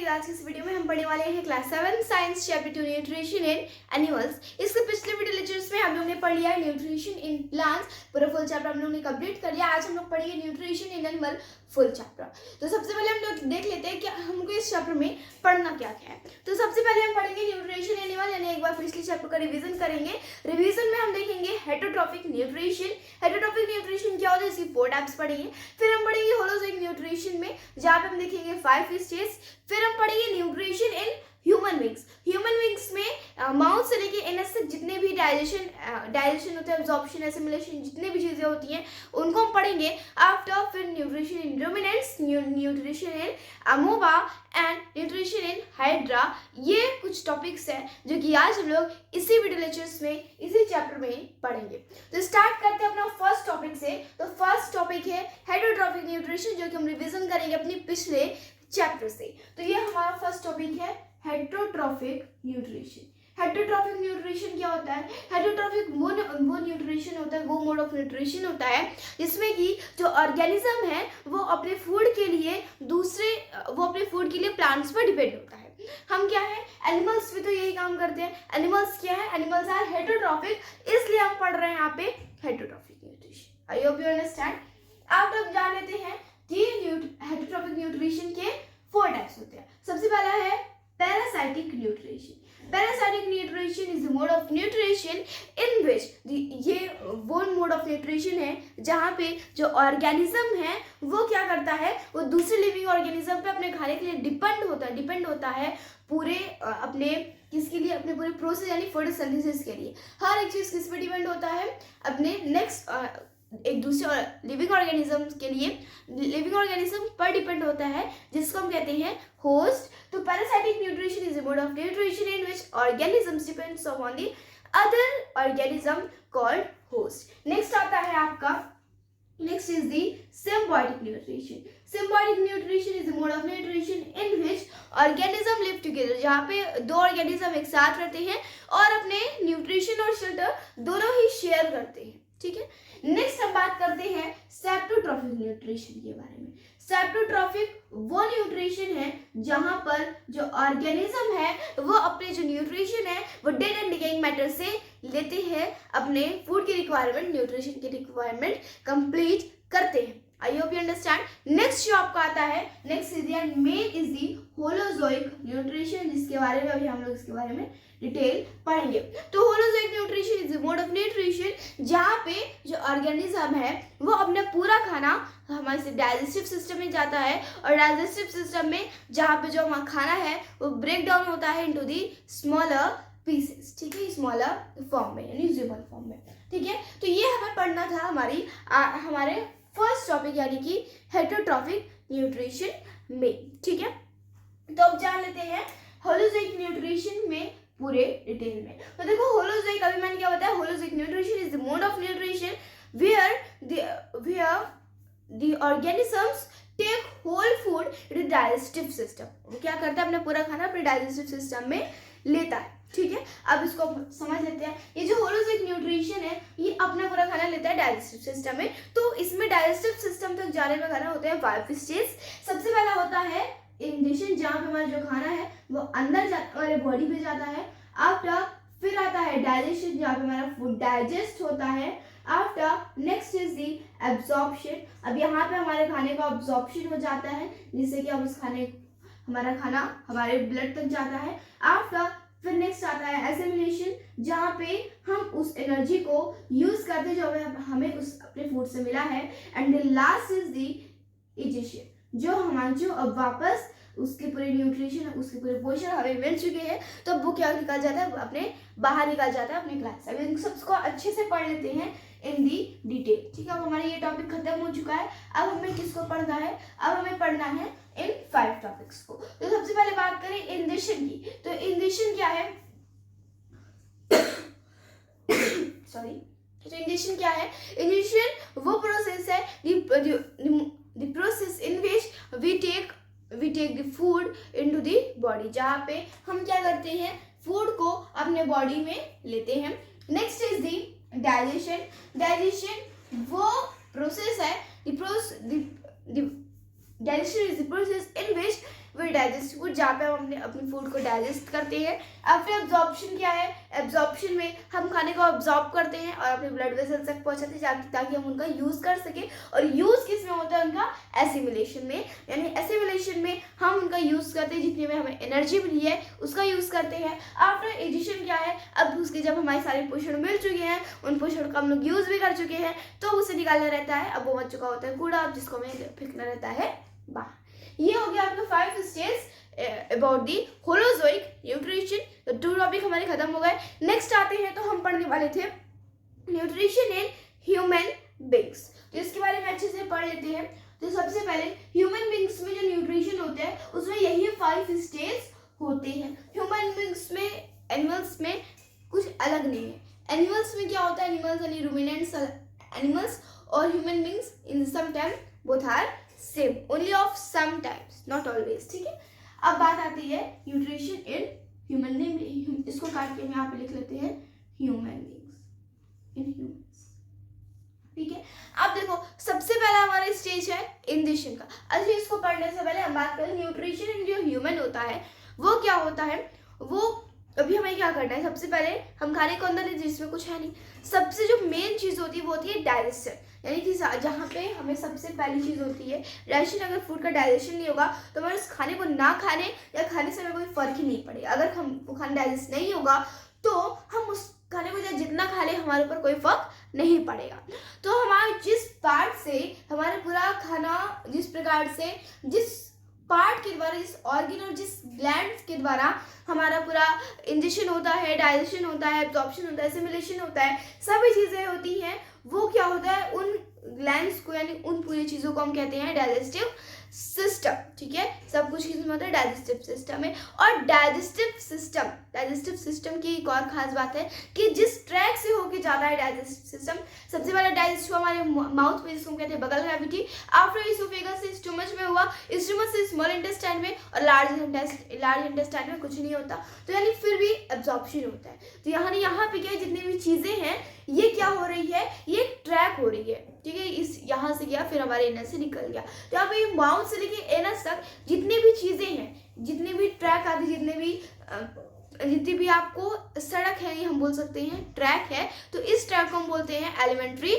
Guys, आज की इस वीडियो में हम पढ़ने वाले हैं class 7 science chapter 2 nutrition in animals. इसके पिछले वीडियो लेक्चर्स में हम लोग ने पढ़ लिया है न्यूट्रिशन इन प्लांट्स, पूरा फुल चैप्टर हम लोग ने कंप्लीट कर लिया। आज हम लोग पढ़ेंगे nutrition in animal full chapter. तो सबसे पहले हम लोग देख लेते हैं कि हमको इस चैप्टर में पढ़ना क्या क्या है। तो सबसे पहले हम पढ़ेंगे न्यूट्रिशन एनिमल, यानी एक बार पिछले चैप्टर का रिवीजन करेंगे। रिवीजन में हम देखेंगे हेटरोट्रॉफिक न्यूट्रिशन। हेटरोट्रॉफिक न्यूट्रिशन क्या होता है, इसकी 4 टाइप्स पढ़ेंगे। फिर हम पढ़ेंगे होलोजोइक न्यूट्रिशन में, जहाँ पे हम देखेंगे 5 स्टेज। फिर हम पढ़ेंगे nutrition in human beings. Human beings में माउथ से लेके एनएस तक जितने भी डाइजेशन होता है, एब्जॉर्प्शन, एसिमिलेशन, जितने भी चीजें होती हैं उनको हम पढ़ेंगे। आफ्टर फिर nutrition in ruminants, nutrition in amoeba and nutrition in hydra. ये कुछ टॉपिक्स हैं जो कि आज हम लोग इसी वीडियो लेक्चर्स में, इसी चैप्टर में पढ़ेंगे। तो स्टार्ट करते हैं अपना फर्स्ट टॉपिक से। तो फर्स्ट टॉपिक है हेटरोट्रॉफिक न्यूट्रिशन, जो कि हम रिवीजन करेंगे अपनी पिछले चैप्टर से। तो ये हमारा फर्स्ट टॉपिक है हेटरोट्रॉफिक न्यूट्रिशन। हेटरोट्रॉफिक न्यूट्रिशन क्या होता है? हेटरोट्रॉफिक वो न्यूट्रिशन होता है, वो मोड ऑफ न्यूट्रिशन होता है जिसमें कि जो ऑर्गेनिज्म है वो अपने फूड के लिए प्लांट्स पर डिपेंड होता है। हम क्या है, एनिमल्स भी तो यही काम करते हैं। एनिमल्स क्या है, एनिमल्स आर हेटरोट्रॉफिक, इसलिए हम पढ़ रहे हैं यहाँ पे heterotrophic nutrition. I hope you understand. आप लोग जान लेते हैं कि हेटरोट्रॉफिक न्यूट्रिशन के 4 टाइप्स होते हैं। सबसे पहला है parasitic nutrition. Parasitic nutrition is the mode of nutrition in which, ये वो मोड ऑफ न्यूट्रिशन है जहाँ पे जो ऑर्गेनिज्म है वो क्या करता है, वो दूसरे लिविंग ऑर्गेनिज्म पे अपने खाने के लिए डिपेंड होता है पूरे अपने किसके लिए, अपने पूरे प्रोसेस यानी फोटोसिंथेसिस के लिए। हर एक चीज किस पे डिपेंड होता है, अपने नेक्स्ट एक दूसरे लिविंग ऑर्गेनिज्म के लिए, लिविंग ऑर्गेनिज्म पर डिपेंड होता है, जिसको हम कहते हैं होस्ट। तो parasitic nutrition is a mode of nutrition in which organisms depends upon the other organism called host. Next आता है आपका, next is the symbiotic nutrition. Symbiotic nutrition is a mode of nutrition in which organism live together, जहाँ पे 2 organism एक साथ रहते हैं और अपने न्यूट्रिशन और शेल्टर दोनों ही शेयर करते हैं। ठीक है, नेक्स्ट हम बात करते हैं सेप्टोट्रॉफिक न्यूट्रिशन के बारे में। सेप्टोट्रॉफिक वो न्यूट्रिशन है जहां पर जो ऑर्गेनिज्म है वो अपने जो न्यूट्रिशन है वो डेड एंड डिकेइंग मैटर से लेते हैं, अपने फूड की रिक्वायरमेंट, न्यूट्रिशन की रिक्वायरमेंट कंप्लीट करते हैं। आई होप यू अंडरस्टैंड। नेक्स्ट जो आपका आता है, next is the main is the holozoic nutrition, जिसके बारे में अभी हम लोग इसके बारे में डिटेल पढ़ेंगे। तो holozoic nutrition is the mode of nutrition जहाँ पे जो ऑर्गेनिज्म है वो अपना पूरा खाना हमारे से डाइजेस्टिव सिस्टम में जाता है, और डाइजेस्टिव सिस्टम में जहाँ पे जो हमारा खाना है वो ब्रेक डाउन होता है इनटू दी स्मॉलर पीसेस। ठीक है, स्मॉलर फॉर्म में यानी यूजेबल फॉर्म में। ठीक है, तो ये हमें पढ़ना था हमारे फर्स्ट टॉपिक यानी कि हेटरोट्रॉफिक न्यूट्रिशन में। ठीक है, तो अब जान लेते हैं होलोजोइक न्यूट्रिशन में पूरे डिटेल में। तो देखो होलोजोइक, अभी मैंने क्या बताया, holozoic nutrition is the mode of nutrition where the organisms take whole food in digestive system. वो क्या करता है, अपना पूरा खाना अपने डाइजेस्टिव सिस्टम में लेता है। ठीक है, अब इसको समझ लेते हैं। ये जो होलोजोइक न्यूट्रिशन है ये अपना पूरा खाना लेता है डाइजेस्टिव सिस्टम में। तो इसमें डाइजेस्टिव सिस्टम तक जाने में खाना होते हैं 5 स्टेज। सबसे पहला होता है इंजेक्शन, जहाँ पे हमारा जो खाना है वो अंदर हमारे बॉडी पे जाता है। आफ्टर फिर आता है डाइजेशन, जहाँ पे हमारा फूड डाइजेस्ट होता है। After next is the absorption, अब यहाँ पे हमारे खाने का एब्जॉर्प्शन हो जाता है, जिससे कि हम हमारा खाना हमारे ब्लड तक जाता है। आफ्टर फिर नेक्स्ट आता है एसिमिलेशन, जहाँ पे हम उस एनर्जी को यूज करते हैं जो हमें उस अपने फूड से मिला है। And the last is the egestion, जो अब वापस उसके पूरे न्यूट्रिशन, उसके पूरे पोषण हमें मिल चुके हैं, तो अब वो क्या निकल जाता है, अपने बाहर निकल जाता है अपने क्लास से। अब इन सबको अच्छे से पढ़ लेते हैं इन दी डिटेल। ठीक है, अब हमारा ये टॉपिक खत्म हो चुका है। अब हमें किसको पढ़ना है, अब हमें पढ़ना है इन 5 टॉपिक्स को। तो सबसे पहले बात करें इंजेक्शन की। तो इंजेक्शन क्या है सॉरी, तो इंजेक्शन क्या है? इंजेक्शन वो प्रोसेस है, the process in which we take the food into the body, जहाँ पे हम क्या करते हैं, फूड को अपने बॉडी में लेते हैं। Next is the digestion. Digestion वो प्रोसेस है, digestion is the process in which we digestive food, जहाँ पे हम अपने फूड को डाइजेस्ट करते हैं। अब फिर एब्जॉर्प्शन क्या है? एब्जॉर्प्शन में हम खाने को एब्जॉर्ब करते हैं और अपने ब्लड वेसल्स तक पहुँचाते हैं ताकि हम उनका यूज़ कर सकें। और यूज़ किस में होता है? उनका एसिमिलेशन में, यानी एसिमिलेशन में हम उनका यूज़ करते हैं, जितने में हमें एनर्जी मिली है उसका यूज़ करते हैं। आफ्टर एडिशन क्या है? अब उसके जब हमारे सारे पोषण मिल चुके हैं, उन पोषण का हम लोग यूज़ भी कर चुके हैं, तो उसे निकालना रहता है। अब वो बच चुका होता है कूड़ा, अब जिसको हमें फेंकना रहता है बाहर। ये हो गया आपका 5 stage about the holozoic nutrition. तो 2 टॉपिक हमारे खत्म हो गए। नेक्स्ट आते हैं, तो हम पढ़ने वाले थे न्यूट्रिशन इन ह्यूमन बींग्स। तो इसके बारे में अच्छे से पढ़ लेते हैं। तो सबसे पहले ह्यूमन बींग्स में जो न्यूट्रिशन होते हैं उसमें यही 5 स्टेज होते हैं। ह्यूमन बींग्स में, एनिमल्स में कुछ अलग नहीं है। एनिमल्स में क्या होता है? एनिमल्स यानी रूमिनेंट्स एनिमल्स और human beings in some time both are same, only of some times, not always. ठीक है, अब बात आती है न्यूट्रिशन इन ह्यूमन बींग। इसको काट के हम यहाँ पे लिख लेते हैं ह्यूमन बींग्स इन ह्यूमंस। ठीक है, अब देखो सबसे पहला हमारा स्टेज है इंजेक्शन का। अच्छा, इसको पढ़ने से पहले हम बात करें न्यूट्रिशन इन जो ह्यूमन होता है वो क्या होता है। वो अभी हमें क्या करना है? सबसे पहले हम खाने को अंदर लेते जिसमें कुछ है नहीं। सबसे जो मेन चीज़ होती है वो होती है डाइजेशन, यानी कि जहाँ पे हमें सबसे पहली चीज़ होती है डाइजेशन। अगर फूड का डाइजेशन नहीं होगा तो हमारे उस खाने को ना खाने या खाने से हमें कोई फर्क ही नहीं पड़ेगा। अगर हम वो खाना डाइजेस्ट नहीं होगा तो हम उस खाने को चाहे जितना खा ले हमारे ऊपर कोई फर्क नहीं पड़ेगा। तो हमारे जिस पार्ट से हमारा पूरा खाना, जिस प्रकार से जिस पार्ट के द्वारा, जिस ऑर्गन और जिस ग्लैंड के द्वारा हमारा पूरा इंजेक्शन होता है, डाइजेशन होता है, एब्जॉर्प्शन होता है, एसिमिलेशन होता है, सभी चीज़ें होती हैं, वो क्या होता है? उन ग्लैंड्स को यानी उन पूरी चीज़ों को हम कहते हैं डाइजेस्टिव सिस्टम। ठीक है, सब कुछ किसमें होता है? डाइजेस्टिव सिस्टम में। और डाइजेस्टिव सिस्टम की एक और खास बात है कि जिस ट्रैक से होके जाता है डाइजेस्टिव सिस्टम, सबसे पहले डाइजेस्ट हुआ हमारे माउथ में, जिसको हम कहते हैं बगल कैविटी। आफ्टर इसोफेगस से स्टमच में हुआ, स्टमच से स्मॉल इंटेस्टाइन में, और लार्ज इंटेस्टाइन में कुछ नहीं होता। तो यानी फिर भी एब्जॉर्प्शन होता है। तो यहाँ पे क्या है? जितनी भी चीज़ें हैं ये क्या हो रही है? ये ट्रैक हो रही है। ठीक है, इस यहाँ से गया फिर हमारे एनस से निकल गया। तो यहाँ पे माउथ से लेके एनस तक जितनी भी चीज़ें हैं, जितने भी ट्रैक आते, जितनी भी आपको सड़क है, ये हम बोल सकते हैं ट्रैक है। तो इस ट्रैक को हम बोलते हैं एलिमेंट्री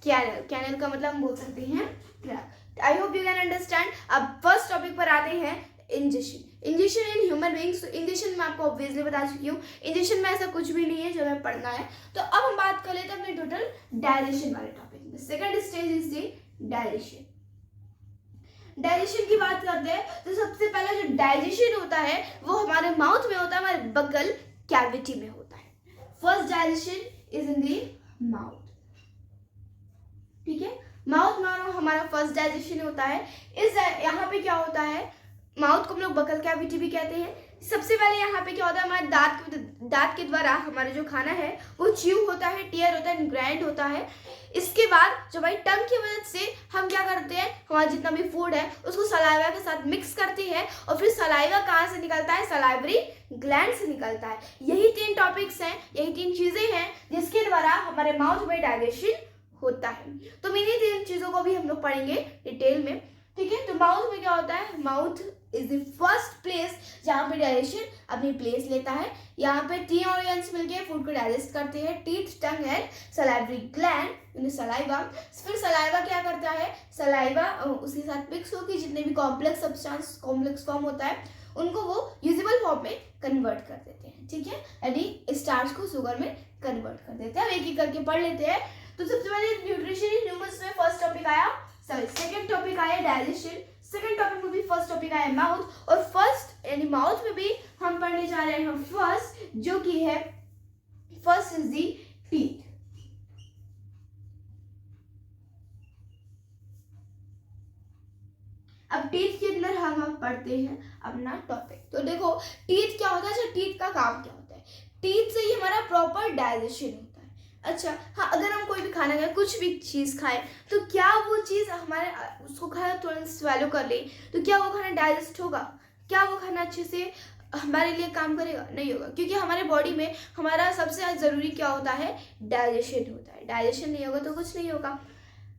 कैनल। कैनल का मतलब हम बोल सकते हैं track. I hope you can understand. अब फर्स्ट टॉपिक पर आते हैं इंजेक्शन इन ह्यूमन बींग्स। तो इंजेक्शन मैं आपको ऑब्वियसली बता चुकी हूँ, इंजेक्शन में ऐसा कुछ भी नहीं है जो हमें पढ़ना है। तो अब हम बात कर लेते हैं अपने टोटल डाइजेशन वाले टॉपिक में। Second stage is the digestion. Digestion की बात करते हैं तो सबसे पहला जो डाइजेशन होता है वो हमारे माउथ में होता है, हमारे बगल कैविटी में होता है। First digestion is in the mouth. ठीक है, माउथ में हमारा फर्स्ट डाइजेशन होता है। इस यहाँ पे क्या होता है? माउथ को हम लोग बगल कैविटी भी कहते हैं। सबसे पहले यहाँ पे क्या होता है? हमारे दांत के द्वारा हमारा जो खाना है वो च्यू होता है, टीयर होता है, ग्राइंड होता है। इसके बाद जो हमारी टंग की मदद से हम क्या करते हैं? हमारा जितना भी फूड है उसको सलाइवा के साथ मिक्स करते हैं, और फिर सलाइवा कहाँ से निकलता है? सलाइवरी ग्लैंड से निकलता है। यही 3 टॉपिक्स हैं, यही 3 चीज़ें हैं जिसके द्वारा हमारे माउथ में डाइजेशन होता है। तो इन्हीं 3 चीज़ों को भी हम लोग पढ़ेंगे डिटेल में। ठीक है, तो माउथ में क्या होता है? Mouth is the first place जहाँ पे डाइजेशन अपनी प्लेस लेता है। यहाँ पे 3 ऑर्गन्स मिलके फूड को डाइजेस्ट करते हैं, teeth, tongue and salivary gland, saliva. फिर सलाइवा क्या करता है? सलाइवा उसके साथ मिक्स होकर जितने भी कॉम्प्लेक्स सब्सटेंस, कॉम्प्लेक्स फॉर्म होता है उनको वो यूजेबल फॉर्म में कन्वर्ट कर देते हैं। ठीक है, यानी स्टार्च को शुगर में कन्वर्ट कर देते हैं। अब एक एक करके पढ़ लेते हैं। तो सबसे पहले न्यूट्रिशन इन ह्यूमंस में फर्स्ट टॉपिक आया, सॉरी सेकंड टॉपिक आया डाइजेशन। सेकंड टॉपिक में भी फर्स्ट टॉपिक आया माउथ, और फर्स्ट यानी माउथ में भी हम पढ़ने जा रहे हैं फर्स्ट, जो कि है फर्स्ट इज दी टीथ। अब टीथ के अंदर हम पढ़ते हैं अपना टॉपिक। तो देखो टीथ क्या होता है? अच्छा, टीथ का काम क्या होता है? टीथ से ही हमारा प्रॉपर डाइजेशन होता है। अच्छा हाँ, अगर हम कोई भी खाना खाएं, कुछ भी चीज़ खाएं, तो क्या वो चीज़ हमारे उसको खाया तुरंत स्वेलो कर ले तो क्या वो खाना डाइजेस्ट होगा? क्या वो खाना अच्छे से हमारे लिए काम करेगा? नहीं होगा, क्योंकि हमारे बॉडी में हमारा सबसे ज़रूरी क्या होता है? डाइजेशन होता है। डाइजेशन नहीं होगा तो कुछ नहीं होगा।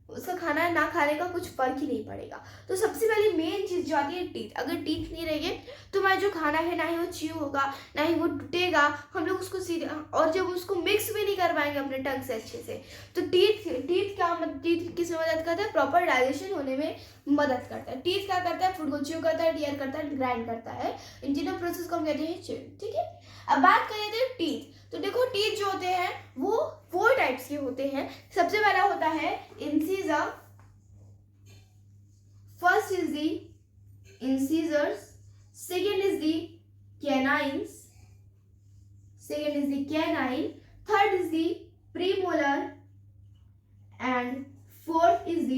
उसका खाना ना खाने का कुछ फर्क ही नहीं पड़ेगा। तो सबसे पहले मेन चीज़ जो आती है टीथ, अगर टीथ नहीं रहेंगे तो हमारा जो खाना है ना ही वो च्यू होगा, ना ही वो टूटेगा, हम लोग उसको सीधे, और जब उसको मिक्स भी नहीं कर पाएंगे अपने टंग से अच्छे से। तो टीथ क्या, टीथ किस में मदद करता है, प्रॉपर डाइजेशन होने में मदद करता है। टीथ क्या करता है, फूड को च्यू करता है, टीयर करता है, ग्राइंड करता है, इन तीनों प्रोसेस को हम कहते हैं च्यू। ठीक है, अब बात करें थे टीथ। तो देखो टीथ जो होते हैं वो 4 टाइप्स के होते हैं। सबसे पहला होता है incisor, first is the incisors, second is the canines, third is the premolar and fourth is the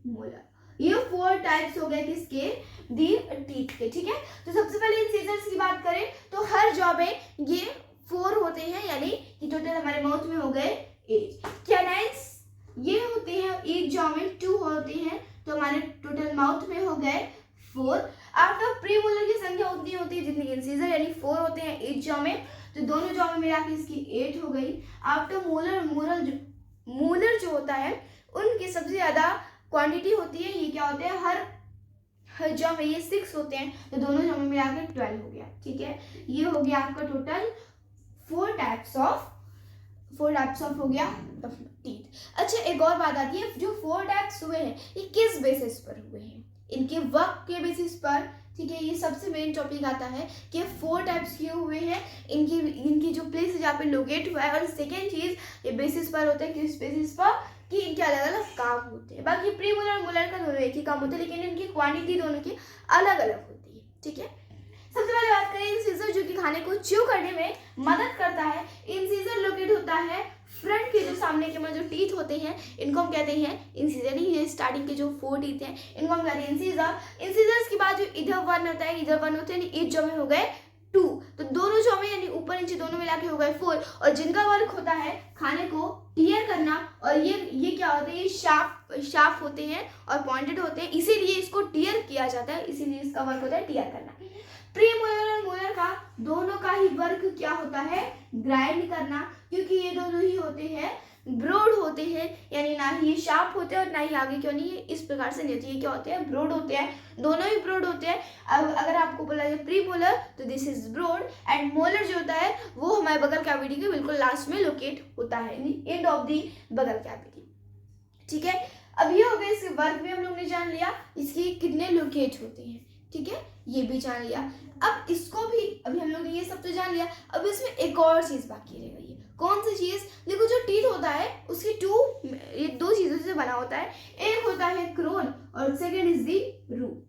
molar. ये 4 टाइप्स हो गए किसके, दी टीथ के। ठीक है, तो सबसे पहले इंसीजर्स की बात करें तो हर जॉ में ये 4 होते हैं, यानी कि टोटल हमारे माउथ में हो गए 8। कैनाइन्स ये होते हैं एक जॉ में 2 होते हैं, तो हमारे टोटल माउथ में हो गए 4। आफ्टर प्रीमोलर की संख्या उतनी होती है जितनी इंसीजर, यानी 4 होते हैं एक जॉ में, तो दोनों जॉ में मिला के इसकी 8 हो गई। आफ्टर मोलर जो होता है उनकी सबसे ज्यादा क्वांटिटी होती है, ये क्या होते हैं, हर जॉ में ये 6 होते हैं, तो दोनों जॉ में मिलाकर 12 हो गया। ठीक है, ये हो गया आपका टोटल 4 टाइप्स ऑफ हो गया टीथ। अच्छा, एक और बात आती है, जो 4 टाइप्स हुए हैं ये किस बेसिस पर हुए हैं, इनके वर्क के बेसिस पर। ठीक है, ये सबसे मेन टॉपिक आता है कि 4 टाइप्स क्यों हुए हैं, इनकी जो प्लेस जहाँ पे लोकेट हुआ है, और सेकेंड चीज ये बेसिस पर होता है, किस बेसिस पर, कि इनके अलग अलग काम होते हैं। बाकी प्रीमोलर और मोलर का दोनों एक ही काम होता है, लेकिन इनकी क्वांटिटी दोनों की अलग अलग होती है। ठीक है, सबसे पहले बात करें इंसीजर, जो कि खाने को च्यू करने में मदद करता है। इंसीजर लोकेट होता है फ्रंट के जो सामने के में जो टीथ होते हैं इनको हम कहते हैं इंसीजर। ये स्टार्टिंग के जो 4 टीथ हैं इनको हम कहते हैं इंसीजर। इंसीजर्स के बाद जो इधर 1 होता है, इधर 1 होते हैं, ईच जॉ में हो गए 2, तो दोनों जॉ में यानी ऊपर नीचे दोनों मिला के हो गए 4। और जिनका वर्क होता है खाने को टीयर करना, और ये क्या होता है, ये शार्प होते हैं और पॉइंटेड होते हैं, इसीलिए इसको टीयर किया जाता है, इसीलिए इसका वर्क होता है टीयर करना। प्रीमोलर और मोलर का दोनों का ही वर्क क्या होता है, ग्राइंड करना, क्योंकि ये दोनों ही होते हैं ब्रॉड होते हैं, यानी ना ही ये शार्प होते हैं और ना ही आगे क्यों नहीं, ये इस प्रकार से नहीं होती, ये क्या होते हैं, ब्रॉड होते हैं, दोनों ही ब्रॉड होते हैं। अब अगर आपको बोला जाए प्रीमोलर तो this is broad, and molar जो होता है वो हमारे बगल कैविटी के बिल्कुल लास्ट में लोकेट होता है, एंड ऑफ दी बगल कैविटी। ठीक है, अब ये हो गया, इसके वर्क भी हम लोग ने जान लिया, इसके कितने लोकेट होते हैं। ठीक है, ये भी जान लिया। अब इसको भी, अभी हम लोग ने ये सब तो जान लिया, अब इसमें एक और चीज बाकी रह गई है। कौन सी चीज, देखो जो टीथ होता है उसकी ये 2 चीजों से बना होता है, एक होता है क्रोन और second is the root.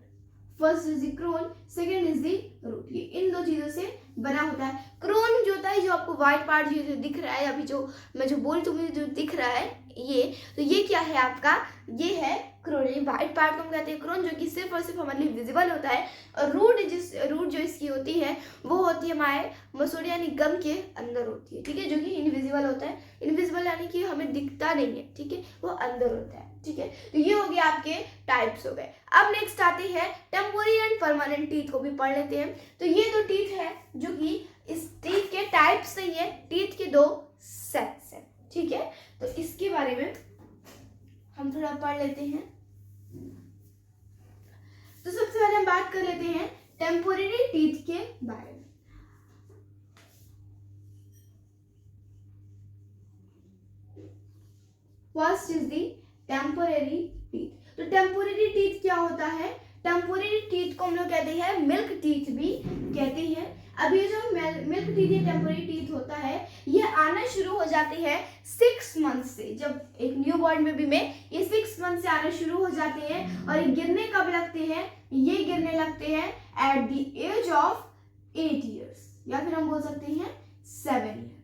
First is the crown, second is the root, ये इन 2 चीजों से बना होता है। क्रोन जो होता है, जो आपको व्हाइट पार्ट जो दिख रहा है, अभी जो मैं जो बोल तो मुझे जो दिख रहा है ये, तो ये क्या है आपका, ये है क्रोन, ये व्हाइट पार्ट को हम कहते हैं क्रोन, जो कि सिर्फ और सिर्फ हमारे लिए विजिबल होता है। और रूट जो इसकी होती है वो होती है हमारे मसूड़े यानी गम के अंदर होती है। ठीक है, जो कि इनविजिबल होता है, इनविजिबल यानी कि हमें दिखता नहीं है। ठीक है, वो अंदर होता है। ठीक है, तो ये हो गया आपके टाइप्स हो गए। अब नेक्स्ट आते हैं टेम्पोररी एंड परमानेंट टीथ को भी पढ़ लेते हैं। तो ये 2 टीथ है जो कि इस टीथ के टाइप्स नहीं है, टीथ के 2 सेट्स हैं। ठीक है, तो इसके बारे में हम थोड़ा पढ़ लेते हैं। तो सबसे पहले हम बात कर लेते हैं टेम्पोररी टीथ के बारे में। First is the temporary teeth. तो टेम्पोररी टीथ क्या होता है, टेम्पोररी टीथ को हम लोग कहते हैं मिल्क टीथ भी कहते हैं। अब ये जो मिल्क टीथ या टेम्पोररी टीथ होता है ये आना शुरू हो जाती है 6 मंथ से। जब एक न्यू बॉर्न बेबी में ये 6 मंथ से आना शुरू हो जाते हैं, और ये गिरने कब लगते हैं, ये गिरने लगते हैं at the age of 8 years, या फिर हम बोल सकते हैं 7 ईयर।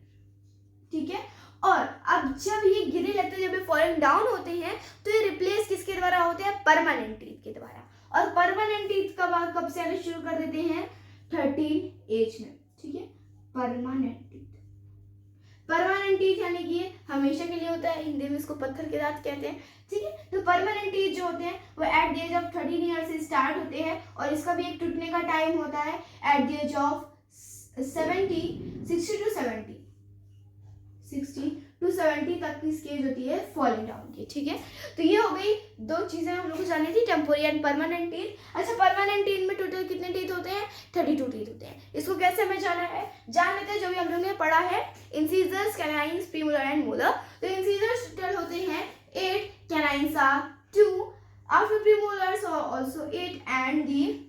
ठीक है, और अब जब ये गिरने लगते हैं, जब ये फॉलिंग डाउन होते हैं, तो ये रिप्लेस किसके द्वारा होते हैं, परमानेंट टीथ के द्वारा। और परमानेंट टीथ कब से आने शुरू कर देते हैं, 13 एज में। ठीक है, परमानेंट टीथ यानी कि हमेशा के लिए होता है, हिंदी में इसको पत्थर के दांत कहते हैं। ठीक है, तो परमानेंट टीथ जो होते हैं वो at the age of 13 year से स्टार्ट होते हैं, और इसका भी एक टूटने का टाइम होता है at the age of 60 to to 70 तक की इसकी एज होती है फॉलिंग डाउन की, ठीक है। तो ये हो गई दो चीजें हम लोग को जाननी थी, टेम्पोररी एंड परमानेंट टीथ। अच्छा, परमानेंट टीथ में टोटल कितने टीथ होते हैं? 32 टीथ होते हैं। इसको कैसे हमें जाना है, जान लेते हैं। जो भी हम लोग ने पढ़ा है incisors, canines, premolar and molar. तो इंसिजर्स टोटल होते हैं 8, canines are 2, after premolars are also 8 and the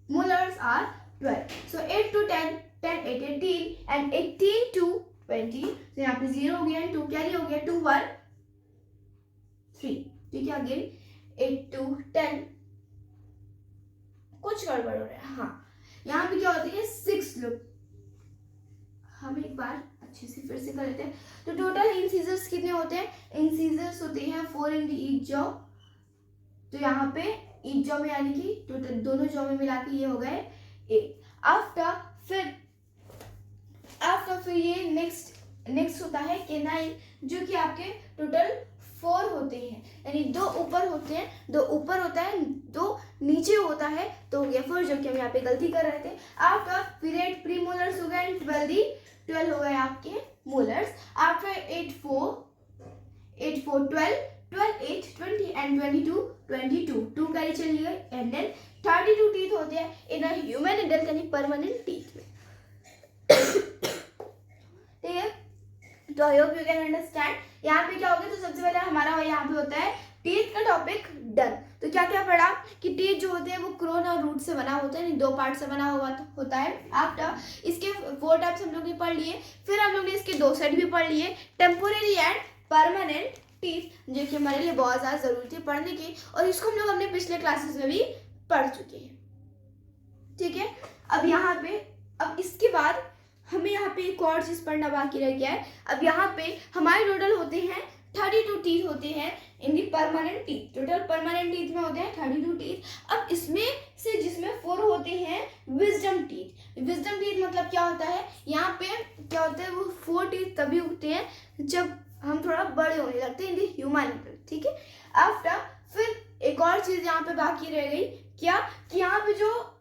molars are 12. So 8 to 10, 10 8 18 and 18 to 20. तो यहाँ पे 0 हो गया and 2 कैरी हो गया, 2 1 3, ठीक है। अगेन 8 to 10, कुछ गड़बड़ हो रहा है। हाँ, यहाँ पे क्या होती है 6 लुक। हम एक बार अच्छे से फिर से कर लेते हैं। तो टोटल इंसिजर्स कितने होते हैं? इंसिजर्स होते हैं 4 इन ईच जॉ। तो यहाँ पे ईच जॉ में यानी कि टोटल दोनों जॉ में मिला के ये हो गए 8। आफ्टर फिर ये नेक्स्ट होता है केनाइन, जो कि आपके टोटल 4 होते हैं, यानी 2 ऊपर होते हैं, 2 ऊपर होता है, 2 नीचे होता है, तो हो गया 4, जो कि हम यहाँ पे गलती कर रहे थे। आफ्टर फिर 8 प्री मोलर्स हो गए, 12 हो गए आपके मोलर्स। आफ्टर 8 4 12 12 8 20 एंड 22 2 कैरी चली गई एंड देन 32 टीथ होते हैं इन अ ह्यूमन एडल्ट यानी परमानेंट टीथ में, ठीक है। तो आई होप यू कैन अंडरस्टैंड। यहाँ पे क्या होगा, तो सबसे पहले हमारा यहाँ पे होता है टीथ का टॉपिक डन। तो क्या क्या पढ़ा कि टीथ जो होते हैं वो क्रोन और रूट से बना होता है, 2 पार्ट से बना हुआ होता है। आफ्टर इसके 4 टाइप्स हम लोग ने पढ़ लिए, फिर हम लोग ने इसके 2 सेट भी पढ़ लिए, टेम्पोररी एंड परमानेंट टीथ, जो कि हमारे लिए बहुत ज़्यादा ज़रूरी थी पढ़ने की, और इसको हम लोग अपने पिछले क्लासेस में भी पढ़ चुके हैं, ठीक है। अब यहाँ पे अब इसके बाद हमें यहाँ पे एक और चीज़ पढ़ना बाकी रह गया है। अब यहाँ पे हमारे टोटल होते हैं 32 टीथ होते हैं in the permanent teeth. Total permanent teeth में होते हैं 32 टीथ। अब इसमें से जिसमें 4 होते हैं विजडम टीथ। विजडम टीथ मतलब क्या होता है, यहाँ पे क्या होता है, वो 4 टीथ तभी उगते हैं जब हम थोड़ा बड़े होने लगते हैं इन दी ह्यूमन, ठीक है। आफ्टर फिर एक और चीज़ यहाँ पे बाकी रह गई, क्या कि यहाँ पे जो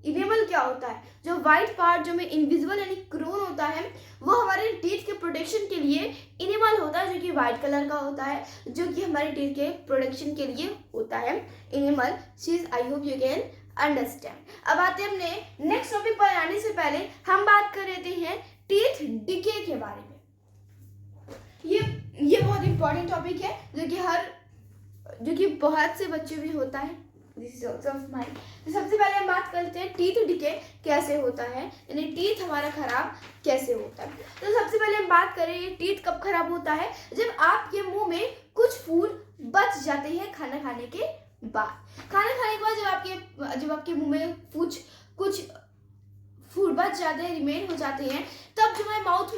इनेमल क्या होता है, जो व्हाइट पार्ट जो में इनविजिबल यानी क्रोन होता है, वो हमारे टीथ के प्रोटेक्शन के लिए इनेमल होता है, जो कि व्हाइट कलर का होता है, जो कि हमारे टीथ के प्रोटेक्शन के लिए होता है इनेमल चीज। आई होप यू कैन अंडरस्टैंड। अब आते हैं अपने नेक्स्ट टॉपिक पर आने से पहले हम बात कर रहे हैं टीथ डिके के बारे में। ये बहुत इंपॉर्टेंट टॉपिक है, जो कि बहुत से बच्चे भी होता है। This is also of mind. तो सबसे पहले हम बात करते हैं टीथ डिके कैसे होता है, यानी टीथ हमारा खराब कैसे होता है। तो सबसे पहले हम बात करें ये टीथ कब खराब होता है, जब आपके मुंह में कुछ फूड बच जाते हैं खाना खाने के बाद। खाना खाने के बाद जब आपके मुंह में कुछ फूड बच जाते हैं, रिमेन हो जाते हैं, तब जो है माउथ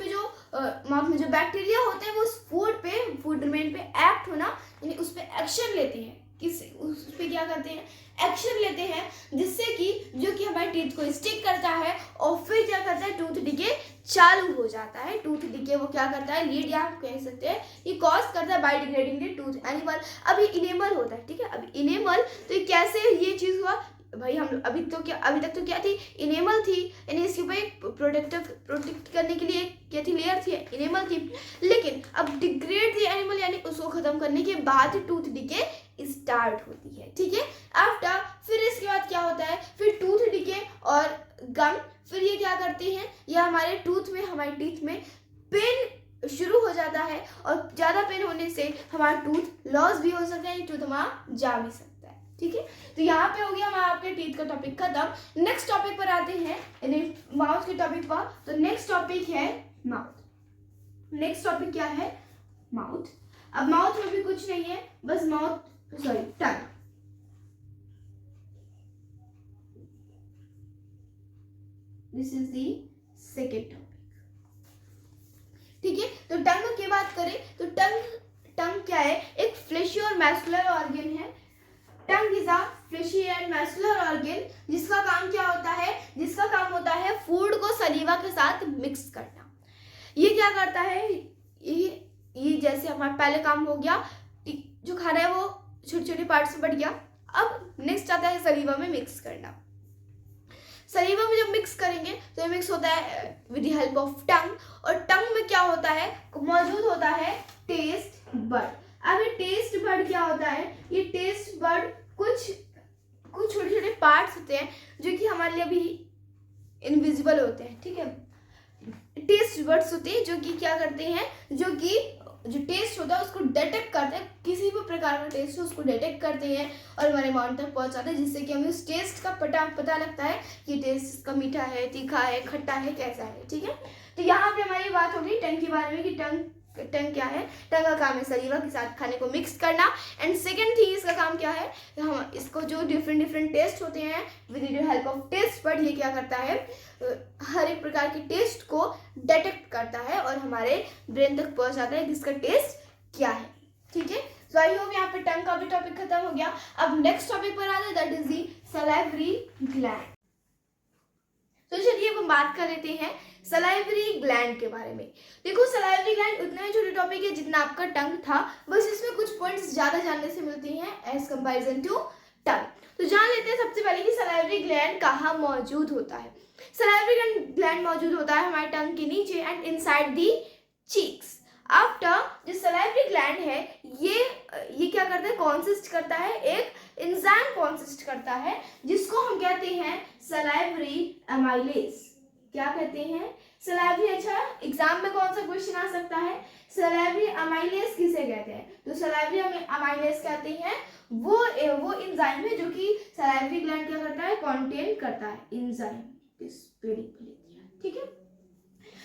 में जो बैक्टीरिया होते हैं वो उस फूड रिमेन पे एक्ट होना यानी उस पर एक्शन लेते हैं। उस पे क्या करते हैं, एक्शन लेते हैं, जिससे कि जो कि हमारे टीथ को स्टिक करता है और फिर क्या करता है, टूथ डिके चालू हो जाता है। टूथ डिके वो क्या करता है, लीड या आप कह सकते हैं ये कॉज करता है by degrading the tooth enamel. अब ये इनेमल होता है, ठीक है। अब इनेमल तो ये कैसे ये चीज़ हुआ भाई, हम अभी तक तो क्या थी, इनेमल थी, यानी इसके ऊपर एक प्रोटेक्ट करने के लिए क्या थी, लेयर थी, इनेमल थी। लेकिन अब डिग्रेड द एनिमल यानी उसको खत्म करने के बाद टूथ डिके स्टार्ट होती है, ठीक है। आफ्टर फिर इसके बाद क्या होता है, फिर टूथ डिके और गम, फिर ये क्या करते हैं, या हमारे टीथ में पेन शुरू हो जाता है, और ज़्यादा पेन होने से हमारा टूथ लॉस भी हो सकता है, टूथ हमारा जा भी सकता है, ठीक है। तो यहाँ पे हो गया हमारा आपके टीथ का टॉपिक खत्म। नेक्स्ट टॉपिक पर आते हैं, यानी माउथ के टॉपिक पर। तो नेक्स्ट टॉपिक है माउथ। नेक्स्ट टॉपिक क्या है, माउथ। अब माउथ में भी कुछ नहीं है, बस tongue. This is the second topic, ठीक है। तो टंग की बात करें तो टंग क्या है, एक फ्लेशी और मैस्कुलर ऑर्गन है। Tongue is a fleshy and muscular organ, जिसका काम क्या होता है, जिसका काम होता है फूड को सलीवा के साथ मिक्स करना। ये क्या करता है, ये जैसे हमारा पहले काम हो गया, जो खाना है वो छोटे छोटे पार्ट से बढ़ गया। अब नेक्स्ट आता है सलीवा में मिक्स करना। सलीवा में जब मिक्स करेंगे तो ये मिक्स होता है with the help of tongue, और टंग में क्या होता है, मौजूद होता है टेस्ट बर्ड। अब ये टेस्ट बर्ड क्या होता है, ये टेस्ट बर्ड कुछ छोटे छोटे पार्ट्स होते हैं जो कि हमारे लिए अभी इनविजिबल होते हैं, ठीक है। टेस्ट बर्ड्स होते हैं जो कि क्या करते हैं, जो टेस्ट होता है उसको डिटेक्ट करते हैं, किसी भी प्रकार का टेस्ट हो उसको डिटेक्ट करते हैं और हमारे माउंट तक पहुंचाते हैं, जिससे कि हमें उस टेस्ट का पता लगता है कि टेस्ट इसका मीठा है, तीखा है, खट्टा है, कैसा है, ठीक है। तो यहाँ पे हमारी बात हो गई टंग के बारे में कि टंग क्या है। टंग का काम है सलीवा के साथ खाने को मिक्स करना। एंड सेकंड थिंग इसका काम क्या है, हम इसको जो डिफरेंट टेस्ट होते हैं with the help of taste bud, ये क्या करता है, हर एक प्रकार के टेस्ट को डिटेक्ट करता है और हमारे ब्रेन तक पहुंचाता है कि इसका टेस्ट क्या है, ठीक है। सो आई होप यहाँ पे टंग का भी टॉपिक खत्म हो गया। अब नेक्स्ट टॉपिक पर आ जाए, that is the salivary gland. तो चलिए अब हम बात कर लेते हैं सलाइवरी ग्लैंड के बारे में। देखो सलाइवरी ग्लैंड उतना ही छोटा टॉपिक है जितना आपका टंग था, बस इसमें कुछ पॉइंट्स ज्यादा जानने से मिलती हैं एज कंपैरिजन टू टंग। तो जान लेते हैं सबसे पहले कि सलाइवरी ग्लैंड कहाँ मौजूद होता है। सलाइवरी ग्लैंड मौजूद होता है हमारे टंग के नीचे and inside the cheeks. After जो सलाइवरी ग्लैंड है ये क्या करता है, कॉन्सिस्ट करता है, एक एंजाइम कॉन्सिस्ट करता है जिसको हम कहते हैं सलाइवरी अमाइलेज। क्या कहते हैं, सलाइवरी। अच्छा एग्जाम में कौन सा क्वेश्चन आ सकता है, सलाइवरी अमाइलेज किसे कहते हैं, तो सलाइवरी अमाइलेज कहते हैं वो एंजाइम है जो कि सलाइवरी ग्लैंड क्या करता है, कंटेन करता है, एंजाइम, ठीक है।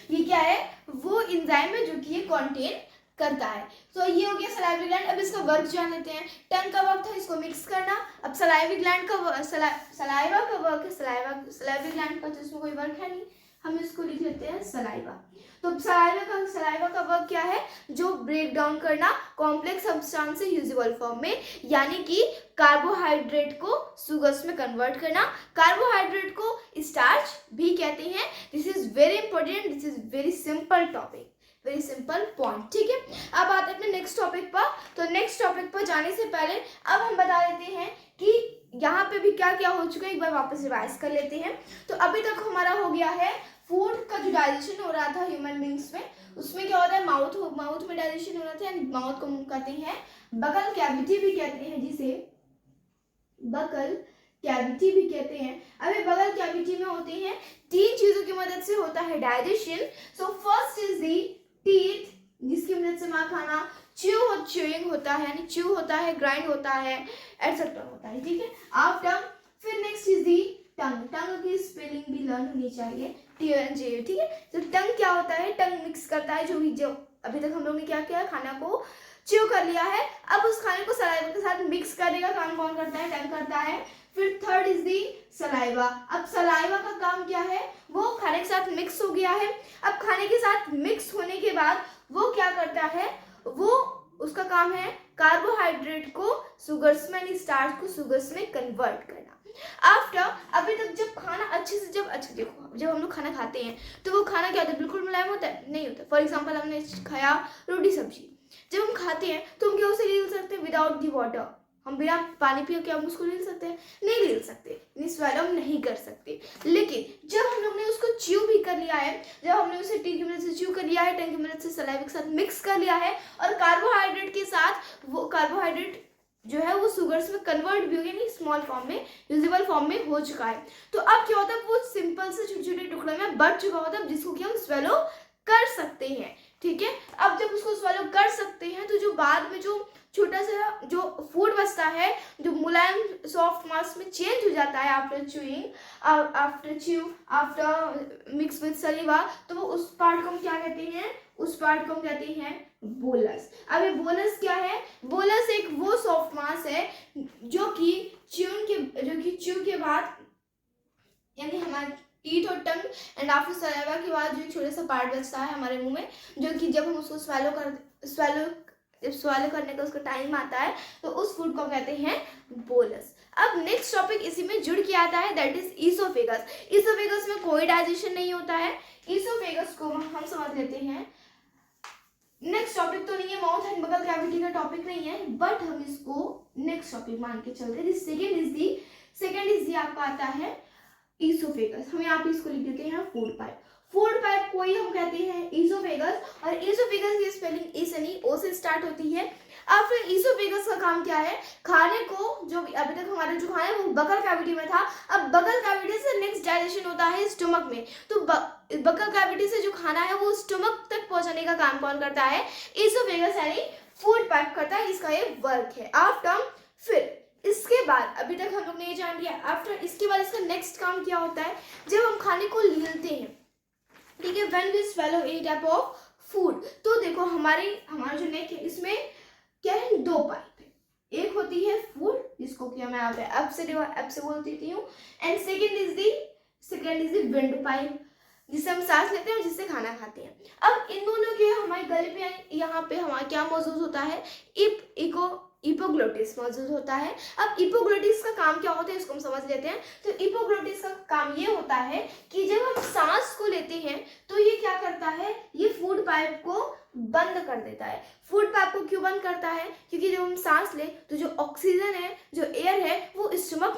ये क्या है, वो एंजाइम है जो कि ये कंटेन करता है। तो ये हो गया सलाइवरी ग्लैंड। अब इसका वर्क जान लेते हैं। टंग का वर्क था इसको मिक्स करना। अब सलाइवरी ग्लैंड का सलाइवा का वर्क है, सलाइवरी ग्लैंड का, जिसमें कोई वर्क है नहीं, हम इसको लिख लेते हैं सलाइवा। तो सलाइवा का वर्क क्या है, जो ब्रेक डाउन करना कॉम्प्लेक्स सब्सटेंस से यूजेबल फॉर्म में, यानी कि कार्बोहाइड्रेट को सुगर्स में कन्वर्ट करना। कार्बोहाइड्रेट को स्टार्च भी कहते हैं। This is very important, this is very simple topic, very simple point, ठीक है। अब आते हैं अपने नेक्स्ट टॉपिक पर। तो नेक्स्ट टॉपिक पर जाने से पहले अब हम बता देते हैं कि यहाँ पे भी क्या क्या हो चुका है, एक बार वापस रिवाइज कर लेते हैं। तो अभी तक हमारा हो गया है फूड का जो डाइजेशन हो रहा था ह्यूमन बींग्स में, उसमें क्या होता है, माउथ में डाइजेशन हो रहा था, माउथ को कहते हैं बगल कैविटी भी कहते हैं, जिसे बगल कैविटी भी कहते हैं। अभी बगल कैविटी में होते हैं, 3 चीजों की मदद से होता है digestion. So first is the teeth, जिसकी मदद से हमारा खाना च्यूइंग होता है, यानी च्यू होता है, ग्राइंड होता है, एटसेट्रा होता है, ठीक है। आफ्टर फिर नेक्स्ट इज दी टंग। टंग की स्पेलिंग भी लर्न होनी चाहिए, TNG, ठीक है। तो टंग क्या होता है, टंग मिक्स करता है जो अभी तक हम लोग ने क्या किया, खाना को च्यू कर लिया है, अब उस खाने को सलाइवा के साथ मिक्स करने का काम कौन करता है, टंग करता है। फिर थर्ड इज दी सलाइवा। अब सलाइवा का काम क्या है, वो खाने के साथ मिक्स हो गया है। अब खाने के साथ मिक्स होने के बाद वो क्या करता है, वो उसका काम है कार्बोहाइड्रेट को सुगर्स में, यानी स्टार्च को सुगर्स में कन्वर्ट करना। आफ्टर अभी तक जब खाना अच्छे से देखो जब हम लोग खाना खाते हैं तो वो खाना क्या होता है, बिल्कुल मुलायम होता है, नहीं होता। फॉर एग्जाम्पल हमने खाया रोटी सब्जी, जब हम खाते हैं तो हम क्या उसे ले सकते हैं, विदाउट दी वाटर, हम बिना पानी पिए क्या हम उसको ले सकते हैं, नहीं ले सकते, स्वैलो नहीं कर सकते। लेकिन जब हम लोग ने उसको च्यू भी कर लिया है, जब हमने उसे टीथ की मदद से च्यू कर लिया है, टंग की मदद से सलाइवा के साथ मिक्स कर लिया है, और कार्बोहाइड्रेट के साथ वो कार्बोहाइड्रेट जो है वो सुगर्स में कन्वर्ट भी हो गया, नहीं स्मॉल फॉर्म में, यूजेबल फॉर्म में हो चुका है। तो अब क्या होता है, वो सिंपल से छोटे छोटे टुकड़े में बढ़ चुका होता है, जिसको कि हम स्वेलो कर सकते हैं, ठीक है। अब जब उसको स्वेलो कर सकते हैं तो जो बाद में जो छोटा सा जो फूड बचता है, जो मुलायम सॉफ्ट मास में चेंज हो जाता है after chewing, after mix with सलीवा, तो वो उस पार्ट को हम क्या कहते हैं, उस पार्ट को हम कहते हैं बोलस। अब ये बोलस क्या है, बोलस एक वो सॉफ्ट मास है जो कि च्यू के बाद, यानी हमारे टीथ और टंग एंड आफ्टर सलाइवा के बाद जो छोटा सा पार्ट बचता है हमारे मुंह में, जो कि जब हम उसको स्वालो करने का उसका टाइम आता है तो उस फूड को कहते हैं बोलस। अब नेक्स्ट टॉपिक इसी में जुड़ के आता है, दैट इज ईसोफेगस। ईसोफेगस में कोई डाइजेशन नहीं होता है। ईसोफेगस को हम समझ लेते हैं, नेक्स्ट टॉपिक तो नहीं है, माउथ एंड बगल कैविटी का टॉपिक नहीं है, बट हम इसको नेक्स्ट टॉपिक मान के चलते हैं। सेकेंड इज दी आपका आता है ईसोफेगस, हम यहाँ पे इसको लिख देते हैं फूड पाइप। फूड पाइप को ही हम कहते हैं ईसोफेगस, और ईसोफेगस की स्पेलिंग ई से नहीं ओ से स्टार्ट होती है। अब फिर ईसोफेगस का काम क्या है, खाने को, जो अभी तक हमारा जो खाना है वो बकल कैविटी में था, अब बकल कैविटी से नेक्स्ट डाइजेशन होता है स्टमक में। तो बकल कैविटी से जो खाना है वो स्टमक तक पहुंचाने का काम कौन करता है, ईसोफेगस यानी फूड पाइप करता है, इसका ये वर्क है। आफ्टर फिर इसके बाद अभी तक हम लोग ने ये जान लिया, आफ्टर इसके बाद इसका नेक्स्ट काम क्या होता है, जब हम खाने को लीलते हैं, ठीक है, when we swallow a type of food, तो देखो हमारा जो नेक है इसमें क्या है, दो पाइप है, एक होती है फूड जिसको कि मैं यहाँ पे अब से बोल देती हूँ, and second is the wind pipe जिससे हम सांस लेते हैं और जिससे खाना खाते हैं। अब इन दोनों के हमारे गले पे यहाँ पे हमारा क्या मौजूद होता है, इपोग्लोटिस मौजूद होता है। अब इपोग्लोटिस का काम क्या होता है इसको हम समझ लेते हैं। तो इपोग्लोटिस का काम ये होता है कि जब हम सांस को लेते हैं तो ये क्या करता है, ये फूड पाइप को बंद कर देता है। फूड पाइप को क्यों बंद करता है, क्योंकि जब हम सांस ले तो जो ऑक्सीजन है, जो एयर है, वो स्टमक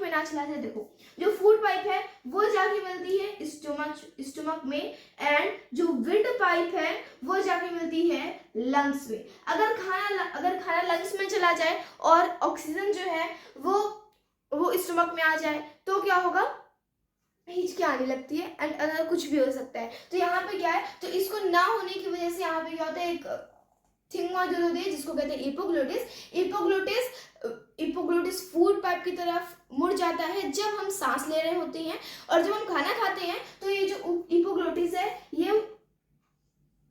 में ना चला जाए। देखो जो फूड पाइप है वो जाके मिलती है स्टमक में, एंड जो विंड पाइप है वो जाके मिलती है लंग्स में। अगर खाना लंग्स में चला जाए और ऑक्सीजन जो है वो स्टमक में आ जाए तो क्या होगा, हिचकी आने लगती है, एंड अदर कुछ भी हो सकता है। तो यहाँ पे क्या है, तो इसको ना होने की वजह से यहाँ पे क्या होता है, एक थिंग मौजूद होती है जिसको कहते हैं इपोग्लोटिस फूड पाइप की तरफ मुड़ जाता है जब हम सांस ले रहे होते हैं, और जब हम खाना खाते हैं तो ये जो इपोग्लोटिस है ये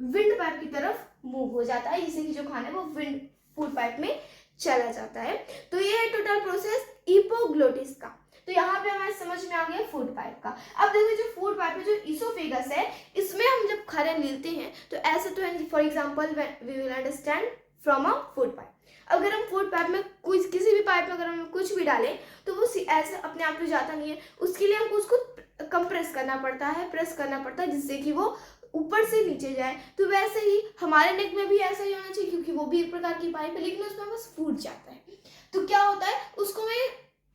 विंड पाइप की तरफ मूव हो जाता है, जिससे कि जो खाना है वो विंड फूड पाइप में चला जाता है। तो ये है टोटल प्रोसेस इपोग्लोटिस का। तो यहाँ पे हमारे समझ में आ गया फूड पाइप का। अब देखो जो फूड पाइप है, जो ईसोफेगस है, इसमें हम जब खाना लेते हैं तो ऐसे तो है, for example we will understand from a food pipe. अगर हम फूड पाइप में किसी भी पाइप में अगर हम कुछ भी डालें तो वो ऐसे अपने आप तो जाता नहीं है, उसके लिए हमको उसको कंप्रेस करना पड़ता है, प्रेस करना पड़ता है, जिससे कि वो ऊपर से नीचे जाए। तो वैसे ही हमारे नेक में भी ऐसा ही होना चाहिए, क्योंकि वो भी एक प्रकार की पाइप है, लेकिन उसमें बस फूड जाता है। तो क्या होता है, उसको मैं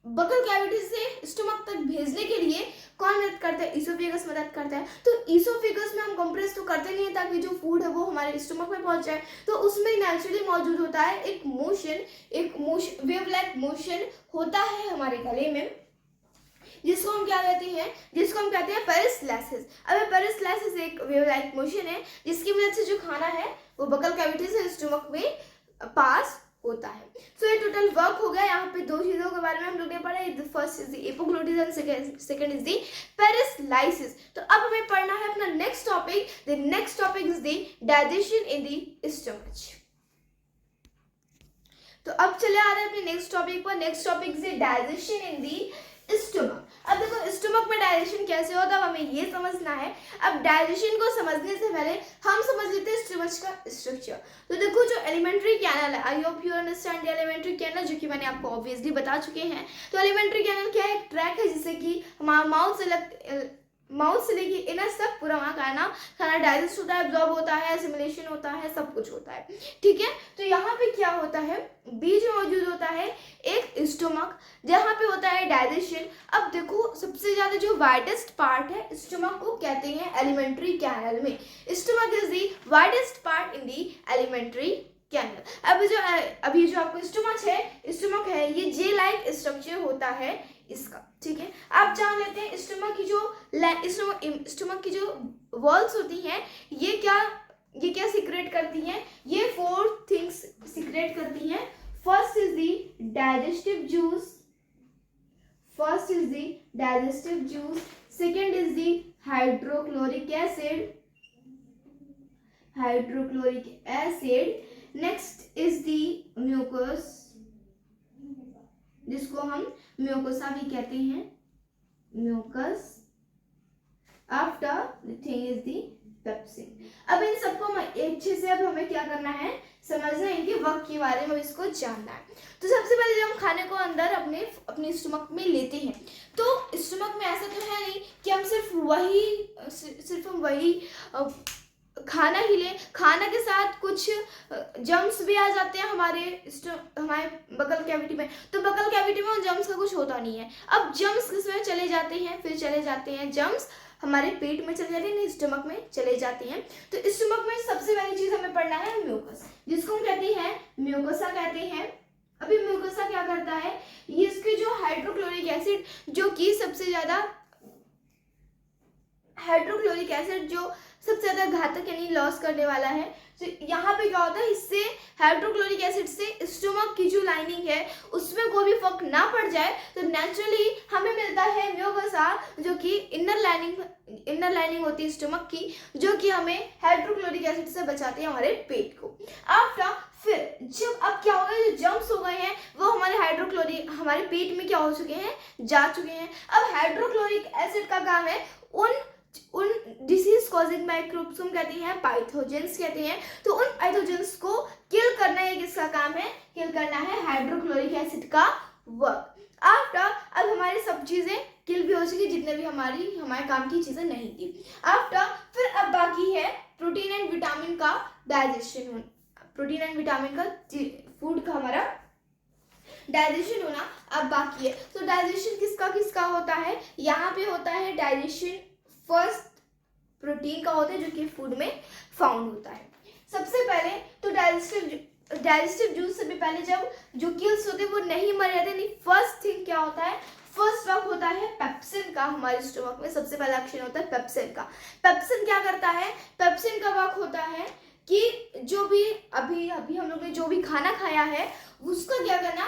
बकल कैविटी से स्टमक तक भेजने के लिए कौन मदद करता है, ईसोफेगस मदद करता है। तो ईसोफेगस में हम कंप्रेस तो करते नहीं है ताकि जो फूड है वो हमारे स्टमक में पहुंच जाए, तो उसमें नेचुरली मौजूद होता है एक मोशन वेव लाइक मोशन होता है हमारे गले में, जिसको हम कहते हैं पेरिस्टाल्सिस। अब पेरिस्टाल्सिस एक वेव लाइक मोशन है जिसकी वजह से जो खाना है वो बकल कैविटी से स्टमक में पास होता है। सो ये टोटल वर्क हो गया। यहाँ पे दो चीजों के बारे में हम लोग ने पढ़ा, first is the epiglottis and second is the peristalsis. तो अब हमें पढ़ना है अपना next topic. The next topic is the digestion in the stomach. तो अब चले आ रहे हैं अपने नेक्स्ट टॉपिक पर। Next topic is the digestion in the stomach. अब देखो स्टमक में डाइजेशन कैसे होता है, अब हमें ये समझना है। अब डाइजेशन को समझने से पहले हम समझ लेते हैं स्टमच का स्ट्रक्चर। तो देखो जो एलिमेंट्री कैनल है, I hope you understand alimentary canal, जो कि मैंने आपको ऑब्वियसली बता चुके हैं। तो एलिमेंट्री कैनल क्या है, एक ट्रैक है जिससे कि हमारा माउथ से लेके इनर तक पूरा वहाँ खाना डाइजेस्ट होता है, एब्जॉर्ब होता है, एसिमिलेशन होता है, सब कुछ होता है, ठीक है। तो यहाँ पे क्या होता है, बीच में मौजूद होता है एक स्टमक जहाँ पे होता है डाइजेशन। अब देखो सबसे ज्यादा जो वाइडेस्ट पार्ट है स्टमक को कहते हैं एलिमेंट्री कैनल में। Stomach is the widest part in the alimentary canal. अभी जो आपको स्टमक है ये जे लाइक स्ट्रक्चर होता है इसका, ठीक है। आप जान लेते हैं स्टमक की जो वॉल्स होती हैं ये क्या सीक्रेट करती हैं, ये 4 थिंग्स सीक्रेट करती हैं। First is the digestive juice, second is the hydrochloric acid, next is the mucus, जिसको हम म्यूकोसा भी कहते हैं, mucus. After the thing is the pepsin. अब इन सबको अच्छे से अब हमें क्या करना है, समझना है, इनके वर्क के बारे में इसको जानना है। तो सबसे पहले जब हम खाने को अंदर अपने स्टमक में लेते हैं तो स्टमक में ऐसा तो है नहीं कि हम सिर्फ वही खाना हिले, खाना के साथ कुछ जर्म्स भी आ जाते हैं हमारे बकल कैविटी में, तो बकल कैविटी में उन जर्म्स का कुछ होता नहीं है। अब जर्म्स किसमें चले जाते हैं, फिर चले जाते हैं जर्म्स हमारे पेट में चले जाते हैं, स्टमक में चले जाते हैं। तो स्टमक में सबसे पहली चीज हमें पढ़ना है म्यूकस, जिसको हम कहते हैं म्यूकोसा कहते हैं। अभी म्यूकोसा क्या करता है, ये इसके जो हाइड्रोक्लोरिक एसिड जो कि सबसे ज्यादा हाइड्रोक्लोरिक एसिड जो सबसे ज्यादा घातक यानी लॉस करने वाला है, तो यहाँ पे क्या होता है, इससे हाइड्रोक्लोरिक एसिड से स्टोमक की जो लाइनिंग है उसमें कोई भी फर्क ना पड़ जाए, तो नेचुरली हमें मिलता है म्यूकोसा, जो कि इनर लाइनिंग होती है स्टोमक की, जो कि हमें हाइड्रोक्लोरिक एसिड से बचाती है हमारे पेट को। आफ्टर फिर जब अब क्या होगा, जो जर्म्स हो गए हैं वो हमारे पेट में क्या हो चुके हैं, जा चुके हैं। अब हाइड्रोक्लोरिक एसिड का काम है उन डिसीज कॉजिंग माइक्रोब्स को कहते हैं पैथोजेंस कहते हैं, तो उन पैथोजेंस को किल करना है, किसका काम है, किल करना है हाइड्रोक्लोरिक एसिड का वर्क। आफ्टर अब हमारी सब चीजें किल भी हो चुकी, जितने भी हमारे काम की चीजें नहीं थी। आफ्टर फिर अब बाकी है प्रोटीन एंड विटामिन का डाइजेशन होना, प्रोटीन एंड विटामिन का फूड का हमारा डाइजेशन होना अब बाकी है। तो डाइजेशन किसका होता है, यहाँ पे होता है डाइजेशन फर्स्ट प्रोटीन का होता है, जो कि फूड में फाउंड होता है। सबसे पहले तो डाइजेस्टिव जूस से भी पहले जब जो किल्स होते हैं वो नहीं मर जाते, नहीं फर्स्ट थिंग क्या होता है, फर्स्ट वर्क होता है पेप्सिन का। हमारे स्टमक में सबसे पहला एक्शन होता है पेप्सिन का। पेप्सिन क्या करता है, पेप्सिन का वर्क होता है कि जो भी अभी हम लोग ने जो भी खाना खाया है उसका क्या करना,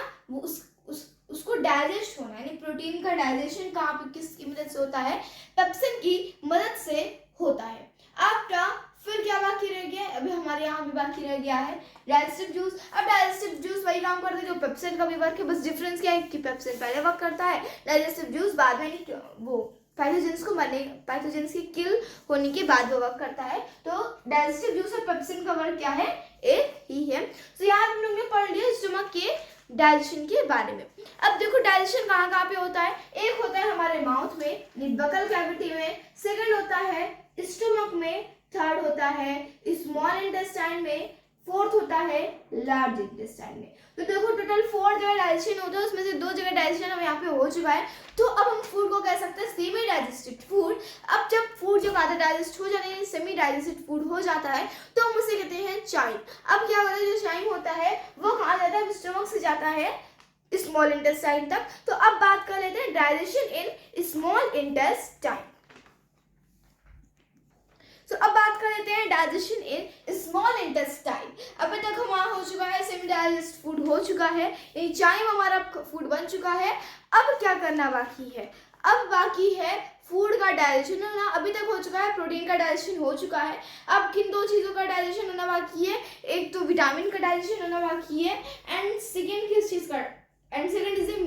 उसको डाइजेस्ट होना, यानी प्रोटीन का डाइजेशन कहाँ पे किसकी मदद से होता है, पेप्सिन की मदद से होता है। आफ्टर फिर क्या बाकी रह गया, अभी हमारे यहाँ भी बाकी रह गया है डाइजेस्टिव जूस। अब डाइजेस्टिव जूस वही काम करता है जो पेप्सिन का भी वर्क है, बस डिफरेंस क्या है कि पेप्सिन पहले वर्क करता है, डाइजेस्टिव जूस बाद में, वो पैथोजेंस के किल होने के बाद वो वर्क करता है। तो डाइजेस्टिव जूस और पेप्सिन का वर्क क्या है, एक ही है। तो यहाँ हम लोग ने पढ़ लिया स्टमक के डाइजेशन के बारे में। अब देखो डाइजेशन कहाँ पे होता है, एक होता है हमारे माउथ में, बकल कैविटी में, सेकंड होता है स्टमक में, थर्ड होता है स्मॉल इंटेस्टाइन में, फोर्थ होता है लार्ज इंटेस्टाइन में। तो देखो टोटल 4 जगह डाइजेशन होता है, उसमें से 2 जगह डाइजेशन हम यहाँ पे हो चुका है। तो अब हम फूड को कह सकते हैं सेमी डाइजेस्टेड फूड। अब जब फूड जब आधा डाइजेस्ट हो जाता है, सेमी डाइजेस्टेड फूड हो जाता है, तो हम उसे कहते हैं चाइम। अब क्या होता है, जो चाइम होता है वो कहाँ जाता है, स्टमक से जाता है स्मॉल इंटेस्टाइन तक। तो अब बात कर लेते हैं डाइजेशन इन स्मॉल इंटेस्टाइन। तो अब बात कर लेते हैं डाइजेशन इन स्मॉल इंटेस्टाइन। अभी तक हमारा हो चुका है सेमी डाइजेस्ट फूड हो चुका है, ये चाइम हमारा फूड बन चुका है। अब क्या करना बाकी है, अब बाकी है फूड का डाइजेशन होना। अभी तक हो चुका है प्रोटीन का डाइजेशन हो चुका है, अब किन 2 चीज़ों का डाइजेशन होना बाकी है, एक तो विटामिन का डाइजेशन होना बाकी है, एंड सेकेंड किस चीज़ का, एंड सेकेंड इज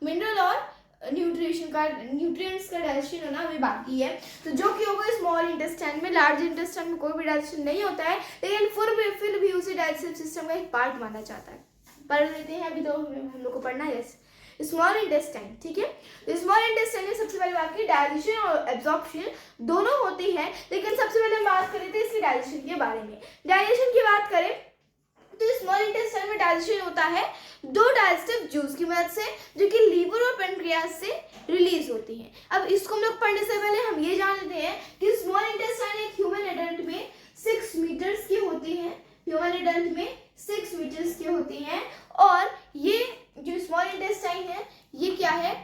मिनरल और न्यूट्रिएंट्स का डाइजेशन होना अभी बाकी है। तो जो कि होगा स्मॉल इंटेस्टाइन में, लार्ज इंटेस्टाइन में कोई भी डाइजेशन नहीं होता है, लेकिन फिर भी उसे डाइजेस्टिव सिस्टम का एक पार्ट माना जाता है। पढ़ लेते हैं, अभी तो हम लोग को पढ़ना है स्मॉल इंटेस्टाइन, ठीक है। तो स्मॉल इंटेस्टाइन में सबसे पहले बात की डाइजेशन और एब्जॉर्प्शन दोनों होती है, लेकिन सबसे पहले हम बात कर लेते हैं इसके डाइजेशन के बारे में। डाइजेशन की बात करें तो स्मॉल इंटेस्टाइन में डाइजेशन होता है 2 डाइजेस्टिव जूस की मदद से, जो कि लीवर और पेनक्रियाज से रिलीज होती हैं। अब इसको हम लोग पढ़ने से पहले हम ये जान लेते हैं कि स्मॉल इंटेस्टाइन एक ह्यूमन एडल्ट में 6 मीटर्स की होती है, ह्यूमन एडल्ट में 6 मीटर्स की होती हैं। और ये जो स्मॉल इंटेस्टाइन है ये क्या है,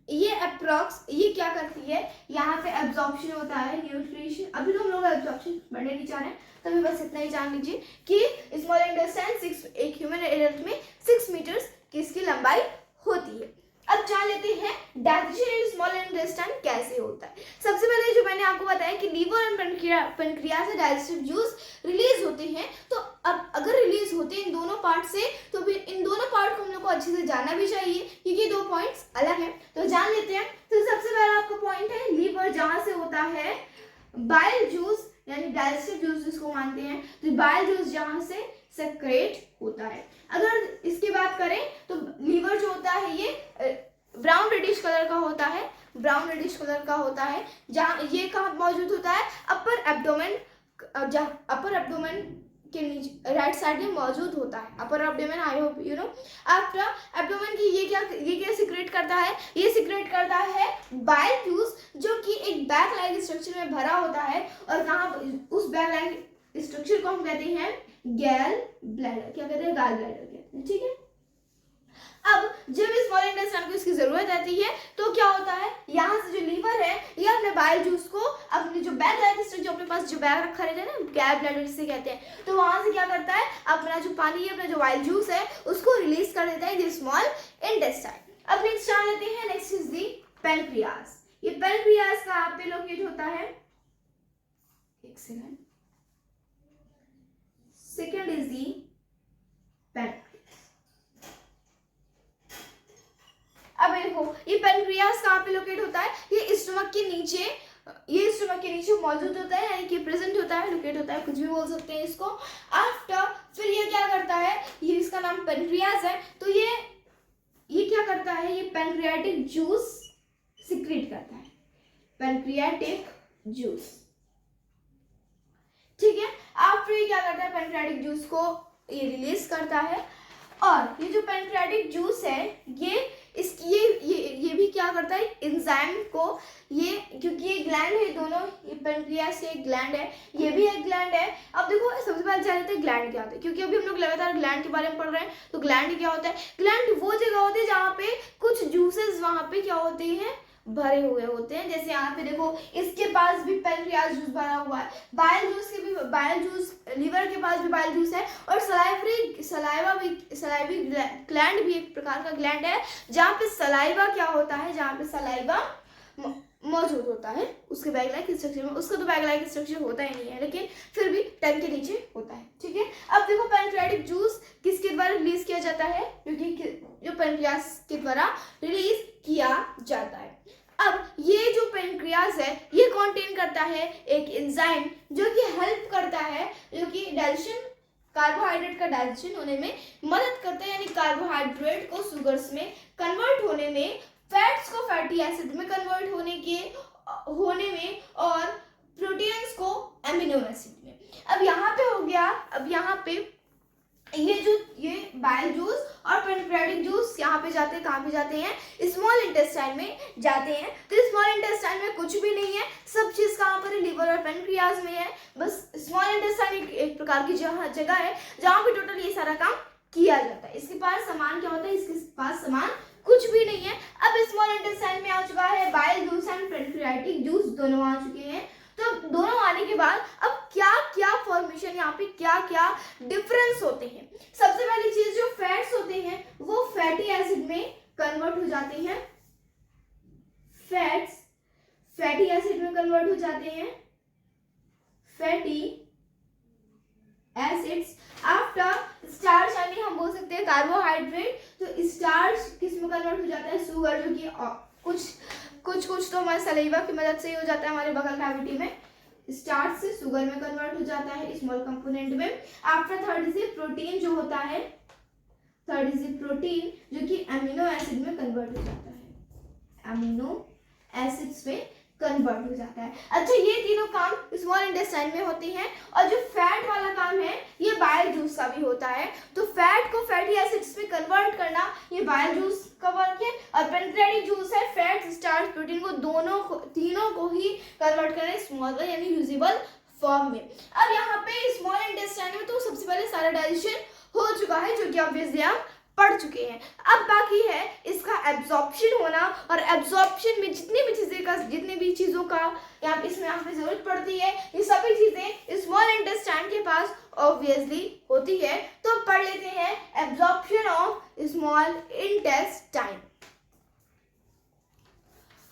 ये क्या करती है, यहाँ पे एब्जॉर्प्शन होता है, न्यूट्रिशन। अभी तो हम लोग एब्जॉर्प्शन पढ़ने नहीं जाना है, तभी बस इतना ही जान लीजिए कि स्मॉल इंटेस्टाइन एक ह्यूमन एडल्ट में 6 मीटर्स की इसकी लंबाई होती है। अब जान लेते हैं डाइजेशन इन स्मॉल इंटेस्टाइन कैसे होता है। सबसे पहले जो मैंने आपको बताया कि लीवर और पेनक्रियाज से डाइजेस्टिव जूस रिलीज होते हैं, तो अब अगर रिलीज होते हैं इन दोनों पार्ट से, तो फिर इन दोनों पार्ट को हम लोग को अच्छे से जानना भी चाहिए, क्योंकि 2 पॉइंट्स अलग हैं। तो जान लेते हैं। तो सबसे पहला आपका पॉइंट है लीवर, जहाँ से होता है बाइल जूस, यानी डाइजेस्टिव जूस जिसको मानते हैं, तो बाइल जूस जहाँ से सेक्रेट होता है। अगर इसकी बात करें तो लीवर जो होता है ये ब्राउन रेडिश कलर का होता है, जहाँ ये कहाँ मौजूद होता है, अपर एब्डोमेन अपर एब्डोमेन के नीचे राइट साइड में मौजूद होता है। Upper abdomen, I hope you know. After abdomen की ये क्या सिक्रेट करता है? ये सिक्रेट करता है बाइल जूस, जो कि एक बैग लाइक स्ट्रक्चर में भरा होता है। और कहाँ, उस बैग लाइक स्ट्रक्चर को हम कहते हैं गैल ब्लैडर। क्या कहते हैं? गैल ब्लैडर कहते हैं, ठीक है। अब जब स्मॉल इंटेस्टाइन को इसकी जरूरत आती है तो क्या होता है, यहाँ से जो लीवर है ये अपने बाइल जूस को, अपने जो बैग लाइक जो अपने पास जो बैग रखा रहता है ना, गैल ब्लैडर जिसे कहते हैं, तो वहां से क्या करता है, अपना जो पानी है, अपना जो बाइल जूस है, उसको रिलीज कर देता है स्मॉल इंटेस्टाइन। अब नेक्स्ट जान लेते हैं, नेक्स्ट इज दी पैनक्रियास। ये पैनक्रियास कहाँ पे लोकेट होता है? एक second. Second is the pancreas. अब देखो, ये पैनक्रियास कहाँ पे लोकेट होता है? ये स्टमक के नीचे, ये स्टमक के नीचे मौजूद होता है, यानी कि प्रेजेंट होता है, लोकेट होता है, कुछ भी बोल सकते हैं इसको। आफ्टर फिर ये क्या करता है, ये इसका नाम पैनक्रियास है, तो ये क्या करता है, ये पैनक्रियाटिक जूस सिक्रीट करता है, पैनक्रियाटिक जूस, ठीक है। आफ्टर ये क्या करता है, पैनक्रियाटिक जूस को ये रिलीज करता है। और ये जो पैनक्रियाटिक जूस है, ये भी क्या करता है, एंजाइम को, ये क्योंकि ये ग्लैंड है दोनों, ये पैनक्रियास से एक ग्लैंड है, ये भी एक ग्लैंड है। अब देखो, सबसे पहले जान लेते हैं ग्लैंड क्या होता है, क्योंकि अभी हम लोग लगातार ग्लैंड के बारे में पढ़ रहे हैं। तो ग्लैंड क्या होता है? ग्लैंड वो जगह होती है जहाँ पे कुछ जूसेस वहां पे क्या होते हैं, भरे हुए होते हैं। जैसे यहाँ पे देखो, इसके पास भी पैनक्रियास जूस भरा हुआ है, बाइल जूस, लीवर के पास भी बाइल जूस है, और सलाइवी ग्लैंड भी एक प्रकार का ग्लैंड है, जहाँ पे सलाइवा क्या होता है, जहाँ पे सलाइवा मौजूद होता है उसके बैग लाइक स्ट्रक्चर में। उसका तो बैग लाइक स्ट्रक्चर होता ही नहीं है, लेकिन फिर भी टंग के नीचे होता है, ठीक है। अब देखो, पैनक्रियाटिक जूस किसके द्वारा रिलीज किया जाता है, क्योंकि जो पैनक्रियास के द्वारा रिलीज किया जाता है। अब ये जो पैनक्रियास है, ये कंटेन करता है एक एंजाइम, जो कि हेल्प करता है, जो कि डाइजेशन, कार्बोहाइड्रेट का डाइजेशन होने में मदद करता है, यानी कार्बोहाइड्रेट को सुगर्स में कन्वर्ट होने में, फैट्स को फैटी एसिड में कन्वर्ट होने में, और प्रोटीन्स को एमिनो एसिड में। अब यहाँ पे हो गया, अब यहाँ पे ये बाइल जूस और पैनक्रियाटिक जूस यहाँ पे जाते हैं, कहाँ पे जाते हैं, स्मॉल इंटेस्टाइन में जाते हैं। तो स्मॉल इंटेस्टाइन में कुछ भी नहीं है, सब चीज कहाँ पर है, लिवर और पैनक्रियास में है। बस स्मॉल इंटेस्टाइन एक प्रकार की जगह है जहाँ पे टोटल ये सारा काम किया जाता है। इसके पास सामान क्या होता है, इसके पास सामान कुछ भी नहीं है। अब स्मॉल इंटेस्टाइन में आ चुका है bile juice and pancreatic juice, दोनों आ चुके हैं। तो दोनों आने के बाद अब क्या क्या फॉर्मेशन, यहाँ पे क्या क्या डिफरेंस होते हैं। सबसे पहली चीज, जो फैट्स होते हैं वो फैटी एसिड में कन्वर्ट हो जाते हैं, फैट्स फैटी एसिड में कन्वर्ट हो जाते हैं, फैटी एसिड्स। आफ्टर स्टार्च, यानी हम बोल सकते हैं कार्बोहाइड्रेट, तो स्टार्च किस में कन्वर्ट हो जाता है, शुगर, जो कि कुछ तो हमारे सलाइवा की मदद से ही हो जाता है, हमारे बगल कैविटी में, स्टार्च से शुगर में कन्वर्ट हो जाता है, स्मॉल कंपोनेंट में। आफ्टर थर्ड इज प्रोटीन, जो होता है थर्ड इज प्रोटीन, जो कि एमिनो एसिड में कन्वर्ट हो जाता है, एमिनो एसिड्स में कन्वर्ट हो जाता है। अच्छा, ये तीनों काम स्मॉल इंटेस्टाइन में होती हैं। और जो फैट वाला काम है, ये बाइल जूस का भी होता है। तो फैट को फैटी एसिड्स में कन्वर्ट करना, ये बाइल जूस का वर्क है। और पैनक्रियाटिक जूस है, फैट, स्टार्च, प्रोटीन को तीनों को ही कन्वर्ट करना स्मॉल यानी यूजेबल फॉर्म में। अब यहाँ पे स्मॉल इंटेस्टाइन में तो सबसे पहले सारा डाइजेशन हो चुका है, जो कि ऑब्वियसली आप पढ़ चुके हैं। अब बाकी है इसका एब्जॉर्प्शन होना, और एब्जॉर्प्शन में जितनी भी चीजों का यहाँ पे जरूरत पड़ती है, ये सभी चीजें स्मॉल इंटेस्टाइन के पास ऑब्वियसली होती है। तो पढ़ लेते हैं एब्जॉर्प्शन ऑफ स्मॉल इंटेस्टाइन।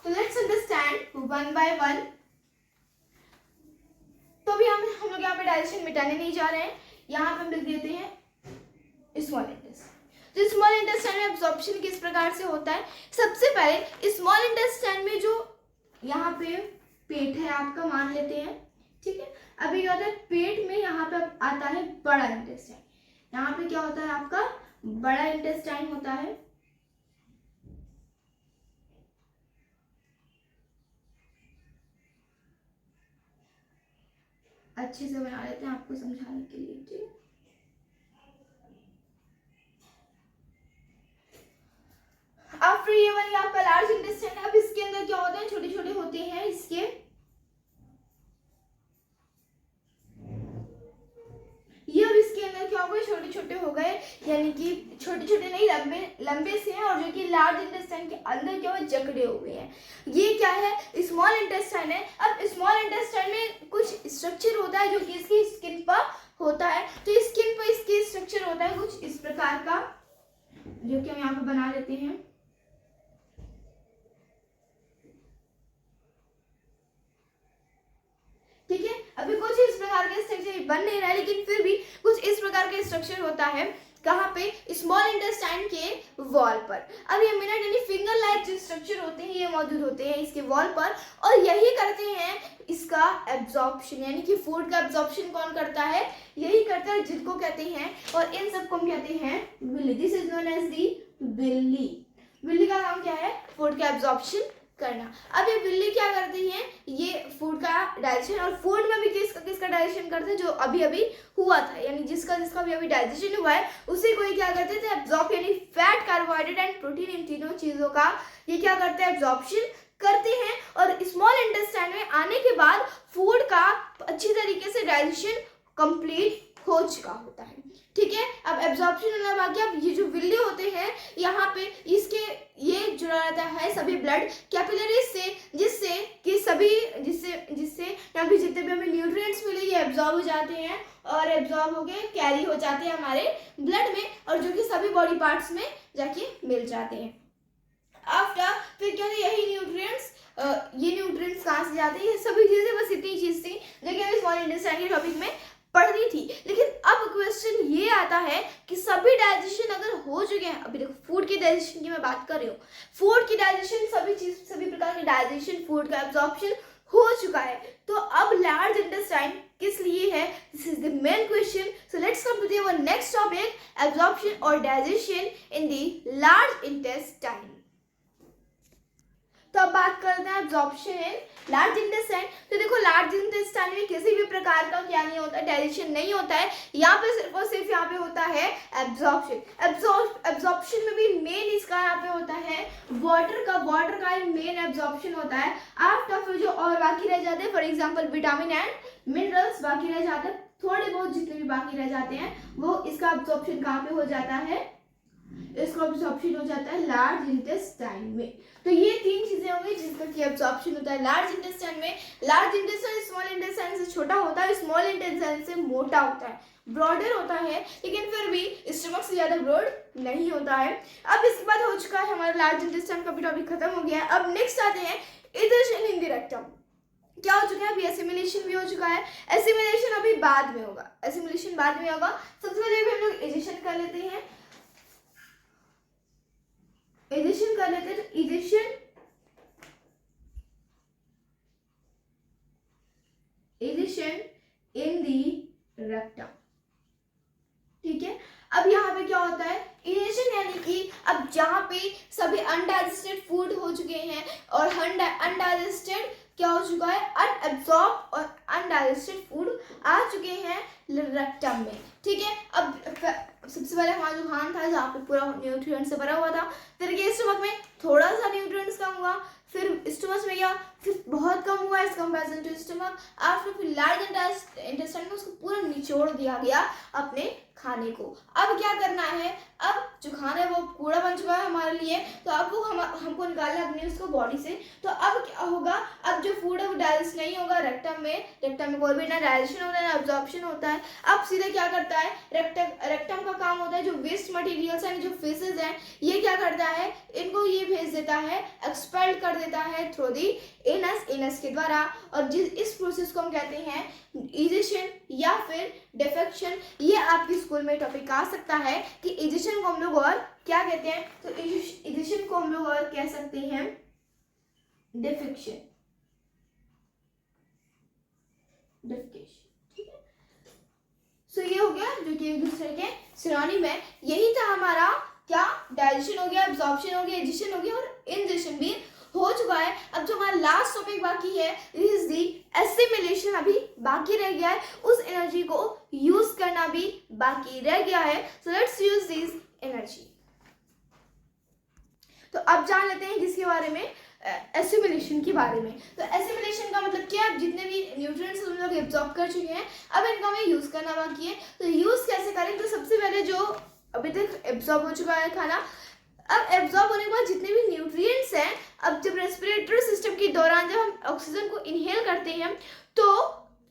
तो let's understand one by one. तो भी हम लोग यहाँ पे डाइजेशन मिटाने नहीं जा रहे हैं, यहाँ पे हम लिख देते हैं स्मॉल इंटेस्टाइन। तो स्मॉल इंटेस्टाइन में एब्जॉर्प्शन किस प्रकार से होता है। सबसे पहले स्मॉल इंटेस्टाइन में जो यहाँ पे पेट है आपका, मान लेते हैं, ठीक है। अभी क्या होता है, पेट में यहाँ पे आता है बड़ा इंटेस्टाइन, यहाँ पे क्या होता है आपका बड़ा इंटेस्टाइन होता है। अच्छे से बना लेते हैं आपको समझाने के लिए, ठीक है। आफ्टर ये बन गया आपका लार्ज इंटेस्टाइन। अब इसके अंदर क्या होता है, छोटे छोटे होते हैं इसके, ये अब इसके अंदर क्या हो गए, छोटे छोटे हो गए, यानी कि छोटे छोटे नहीं, लंबे लंबे से हैं, और जो कि लार्ज इंटेस्टाइन के अंदर क्या हुआ, जकड़े हो गए हैं। ये क्या है, स्मॉल इंटेस्टाइन है। अब स्मॉल इंटेस्टाइन में कुछ स्ट्रक्चर होता है जो कि इसकी स्किन पर होता है, तो स्किन पर इसकी स्ट्रक्चर होता है कुछ इस प्रकार का, जो कि हम यहाँ पे बना लेते हैं। ठीक है, अभी कुछ इस प्रकार के स्ट्रक्चर बन नहीं रहा है, लेकिन फिर भी कुछ इस प्रकार के स्ट्रक्चर होता है, कहाँ पे, स्मॉल इंटेस्टाइन के वॉल पर। अब ये मिनट यानी फिंगर लाइक जो स्ट्रक्चर होते हैं ये मौजूद होते हैं इसके वॉल पर, और यही करते हैं इसका एब्जॉर्प्शन, यानी कि फूड का एब्जॉर्प्शन कौन करता है, यही करता है, जिसको कहते हैं, और इन सबको हम कहते हैं villi. This is known as the villi. Villi का काम क्या है, फूड का एब्जॉर्प्शन करना। अब ये बिल्ली क्या करती है, ये फूड का डाइजेशन, और फूड में भी किसका डाइजेशन करते हैं, जो अभी अभी हुआ था, यानी जिसका अभी अभी डाइजेशन हुआ है उसी को ये क्या करते थे, एब्जॉर्ब, यानी फैट, कार्बोहाइड्रेट एंड प्रोटीन, इन तीनों चीजों का ये क्या करते हैं, एब्जॉर्प्शन करते हैं। और स्मॉल इंटेस्टाइन में आने के बाद फूड का अच्छी तरीके से डाइजेशन कंप्लीट हो चुका होता है, ठीक है। अब एब्जॉर्प्शन होना बाकी। अब ये जो विल्ली होते हैं यहाँ पे इसके ये जुड़ा रहता है सभी ब्लड कैपिलरीज से, जिससे कि सभी जिससे यहाँ पे जितने भी हमें न्यूट्रिएंट्स मिले ये एब्जॉर्ब हो जाते हैं, और एब्जॉर्ब हो गए कैरी हो जाते हैं हमारे ब्लड में, और जो कि सभी बॉडी पार्ट्स में जाके मिल जाते हैं। आफ्टर फिर क्या है, यही न्यूट्रिएंट्स ये न्यूट्रिएंट्स कहाँ से जाते हैं, ये सभी चीजें, बस इतनी चीज थी जो कि हमें स्मॉल इंटेस्टाइन के टॉपिक में पढ़नी थी। लेकिन अब क्वेश्चन ये आता है कि सभी डाइजेशन अगर हो चुके हैं, अभी देखो फूड की डाइजेशन की मैं बात कर रही हूँ, फूड की डाइजेशन, सभी प्रकार की डाइजेशन, फूड का एब्जॉर्प्शन हो चुका है, तो अब लार्ज इंटेस्टाइन किस लिए है, this is the main question. So let's come to our next topic, absorption और digestion in the large intestine. तो अब बात करते हैं एब्जॉर्प्शन इन लार्ज इंटेस्टाइन। तो देखो लार्ज इंटेस्टाइन में किसी भी प्रकार का क्या नहीं होता, डाइजेशन नहीं होता है, यहाँ पे सिर्फ और सिर्फ यहाँ पे होता है एब्जॉर्प्शन। एब्जॉर्प्शन में भी मेन इसका यहाँ पे होता है वाटर का मेन एब्जॉर्प्शन होता है। आफ्टर फिर जो और बाकी रह जाते हैं, for example vitamin and minerals बाकी रह जाते हैं, थोड़े बहुत जितने भी बाकी रह जाते हैं वो इसका एब्जॉर्प्शन कहाँ पे हो जाता है, इसका एब्जॉर्प्शन हो जाता है लार्ज इंटेस्टाइन में। तो ये तीन चीजें होंगी जिसका कि एब्जॉर्प्शन होता है लार्ज इंटेस्टाइन में। लार्ज इंटेस्टाइन स्मॉल इंटेस्टाइन से छोटा होता है, स्मॉल इंटेस्टाइन से मोटा होता है, ब्रॉडर होता है, लेकिन फिर भी स्टमक से ज्यादा ब्रॉड नहीं होता है। अब इसके बाद हो चुका है हमारा लार्ज इंटेस्टाइन का भी टॉपिक खत्म हो गया है। अब नेक्स्ट आते हैं इजेशन इन द रेक्टम। क्या हो चुका है, अभी एसिमिलेशन भी हो चुका है, एसिमिलेशन अभी बाद में होगा, एसिमिलेशन बाद में होगा। सबसे पहले हम लोग इजेशन कर लेते हैं, इजेशन कर लेते हैं। तो इजेशन इन दी रेक्टम, ठीक है। अब यहाँ पे क्या होता है, इजेशन यानी कि अब जहाँ पे सभी अनडाइजेस्टेड फूड हो चुके हैं और अनडाइजेस्टेड क्या हो चुका है, अनएब्जॉर्ब और अनडाइजेस्टेड फूड आ चुके हैं रेक्टम में, ठीक है। अब सबसे पहले हमारा जो खान था जहाँ पे पूरा न्यूट्रिएंट से भरा हुआ था, फिर ये स्टमक में थोड़ा सा न्यूट्रिएंट्स कम हुआ, फिर स्टमक में गया, फिर बहुत कम हुआ as comparison to stomach. After फिर लार्ज इंटेस्टाइन में उसको पूरा निचोड़ दिया गया अपने खाने को। अब क्या करना है, अब जो खाना है वो कूड़ा बन चुका है हमारे लिए, तो अब वो हमको निकालना है अपने उसको बॉडी से। तो अब क्या होगा, अब जो फूड है वो डाइजेस्ट नहीं होगा रेक्टम में कोई भी ना डाइजेशन होता है ना एब्जॉर्प्शन होता है। अब सीधे क्या करता है, रेक्टम का काम होता है जो वेस्ट मटेरियल्स हैं, जो फेसेस हैं, ये क्या करता है, इनको ये भेज देता है, एक्सपेल कर देता है थ्रू दी एनस के द्वारा। और इस प्रोसेस को हम कहते हैं इजेशन या फिर डिफेक्शन। ये आपके स्कूल में टॉपिक आ सकता है कि इजेशन को हम लोग और क्या कहते हैं, तो इजेशन को हम लोग और कह सकते हैं डिफेक्शन, ठीक है। सो ये हो गया जो कि एक दूसरे के सिनोनिम है। यही था हमारा क्या, डाइजेशन हो गया, एब्जॉर्प्शन हो गया, इजेशन हो गया और इंजेशन भी हो चुका है। अब जो हमारा लास्ट टॉपिक बाकी है इज दी एसिमिलेशन, अभी बाकी रह गया है, उस एनर्जी को यूज करना भी बाकी रह गया है। So let's use this energy. तो अब जान लेते हैं किसके बारे में, एसिमिलेशन के बारे में। तो एसिमिलेशन का मतलब क्या है, जितने भी न्यूट्रिएंट्स हम लोग एब्जॉर्ब कर चुके हैं अब इनको हमें यूज करना बाकी है। तो यूज कैसे करें, तो सबसे पहले जो अभी तक एब्जॉर्ब हो चुका है खाना, अब एब्जॉर्ब होने के बाद जितने भी न्यूट्रिएंट्स हैं, अब जब रेस्पिरेटरी सिस्टम के दौरान जब हम ऑक्सीजन को इनहेल करते हैं तो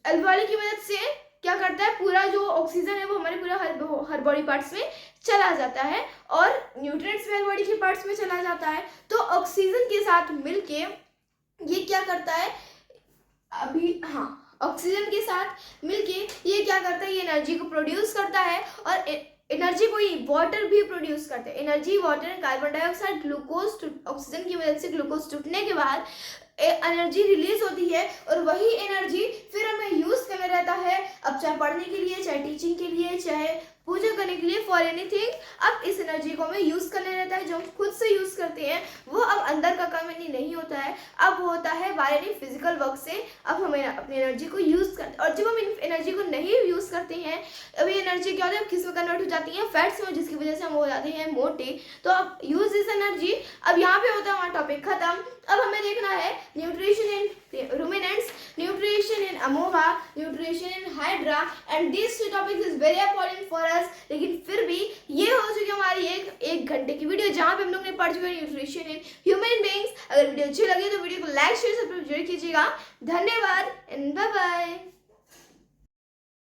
अल्वेओली की मदद से क्या करता है, पूरा जो ऑक्सीजन है वो हमारे पूरा हर बॉडी पार्ट्स में चला जाता है और न्यूट्रिएंट्स भी हर बॉडी के पार्ट्स में चला जाता है। तो ऑक्सीजन के साथ मिलके ये क्या करता है, अभी हाँ, ऑक्सीजन के साथ मिलके ये क्या करता है, ये एनर्जी को प्रोड्यूस करता है और एनर्जी को ही वाटर भी प्रोड्यूस करते हैं। Energy, water, carbon dioxide, glucose, oxygen की मदद से ग्लूकोज टूटने के बाद एनर्जी रिलीज होती है और वही एनर्जी फिर हमें यूज करना रहता है, अब चाहे पढ़ने के लिए, चाहे टीचिंग के लिए, चाहे पूजा करने के लिए, फॉर एनीथिंग। अब इस एनर्जी को हमें यूज करना रहता है, जो हम खुद से यूज करते हैं वो अब अंदर का काम नहीं होता है, अब होता है बाय एनी फिजिकल वर्क से। अब हमें अपनी एनर्जी को यूज करते हैं और जब हम एनर्जी को नहीं यूज करते हैं अब ये एनर्जी क्या होता है, किस में कन्वर्ट हो जाती है, फैट्स में, जिसकी वजह से हम हो जाते हैं मोटे। तो अब यूज दिस एनर्जी। अब यहाँ पे होता है हमारा टॉपिक खत्म। अब हमें देखना है nutrition in ruminants, nutrition in amoeba, nutrition in hydra and this two topics is very important for us. लेकिन फिर भी ये हो चुकी हमारी एक घंटे की वीडियो जहाँ पे हम लोग ने पढ़ चुके हैं न्यूट्रिशन इन ह्यूमन बीइंग्स। अगर वीडियो अच्छी लगी तो वीडियो को लाइक शेयर सब्सक्राइब जरूर कीजिएगा। धन्यवाद एंड बाय बाय।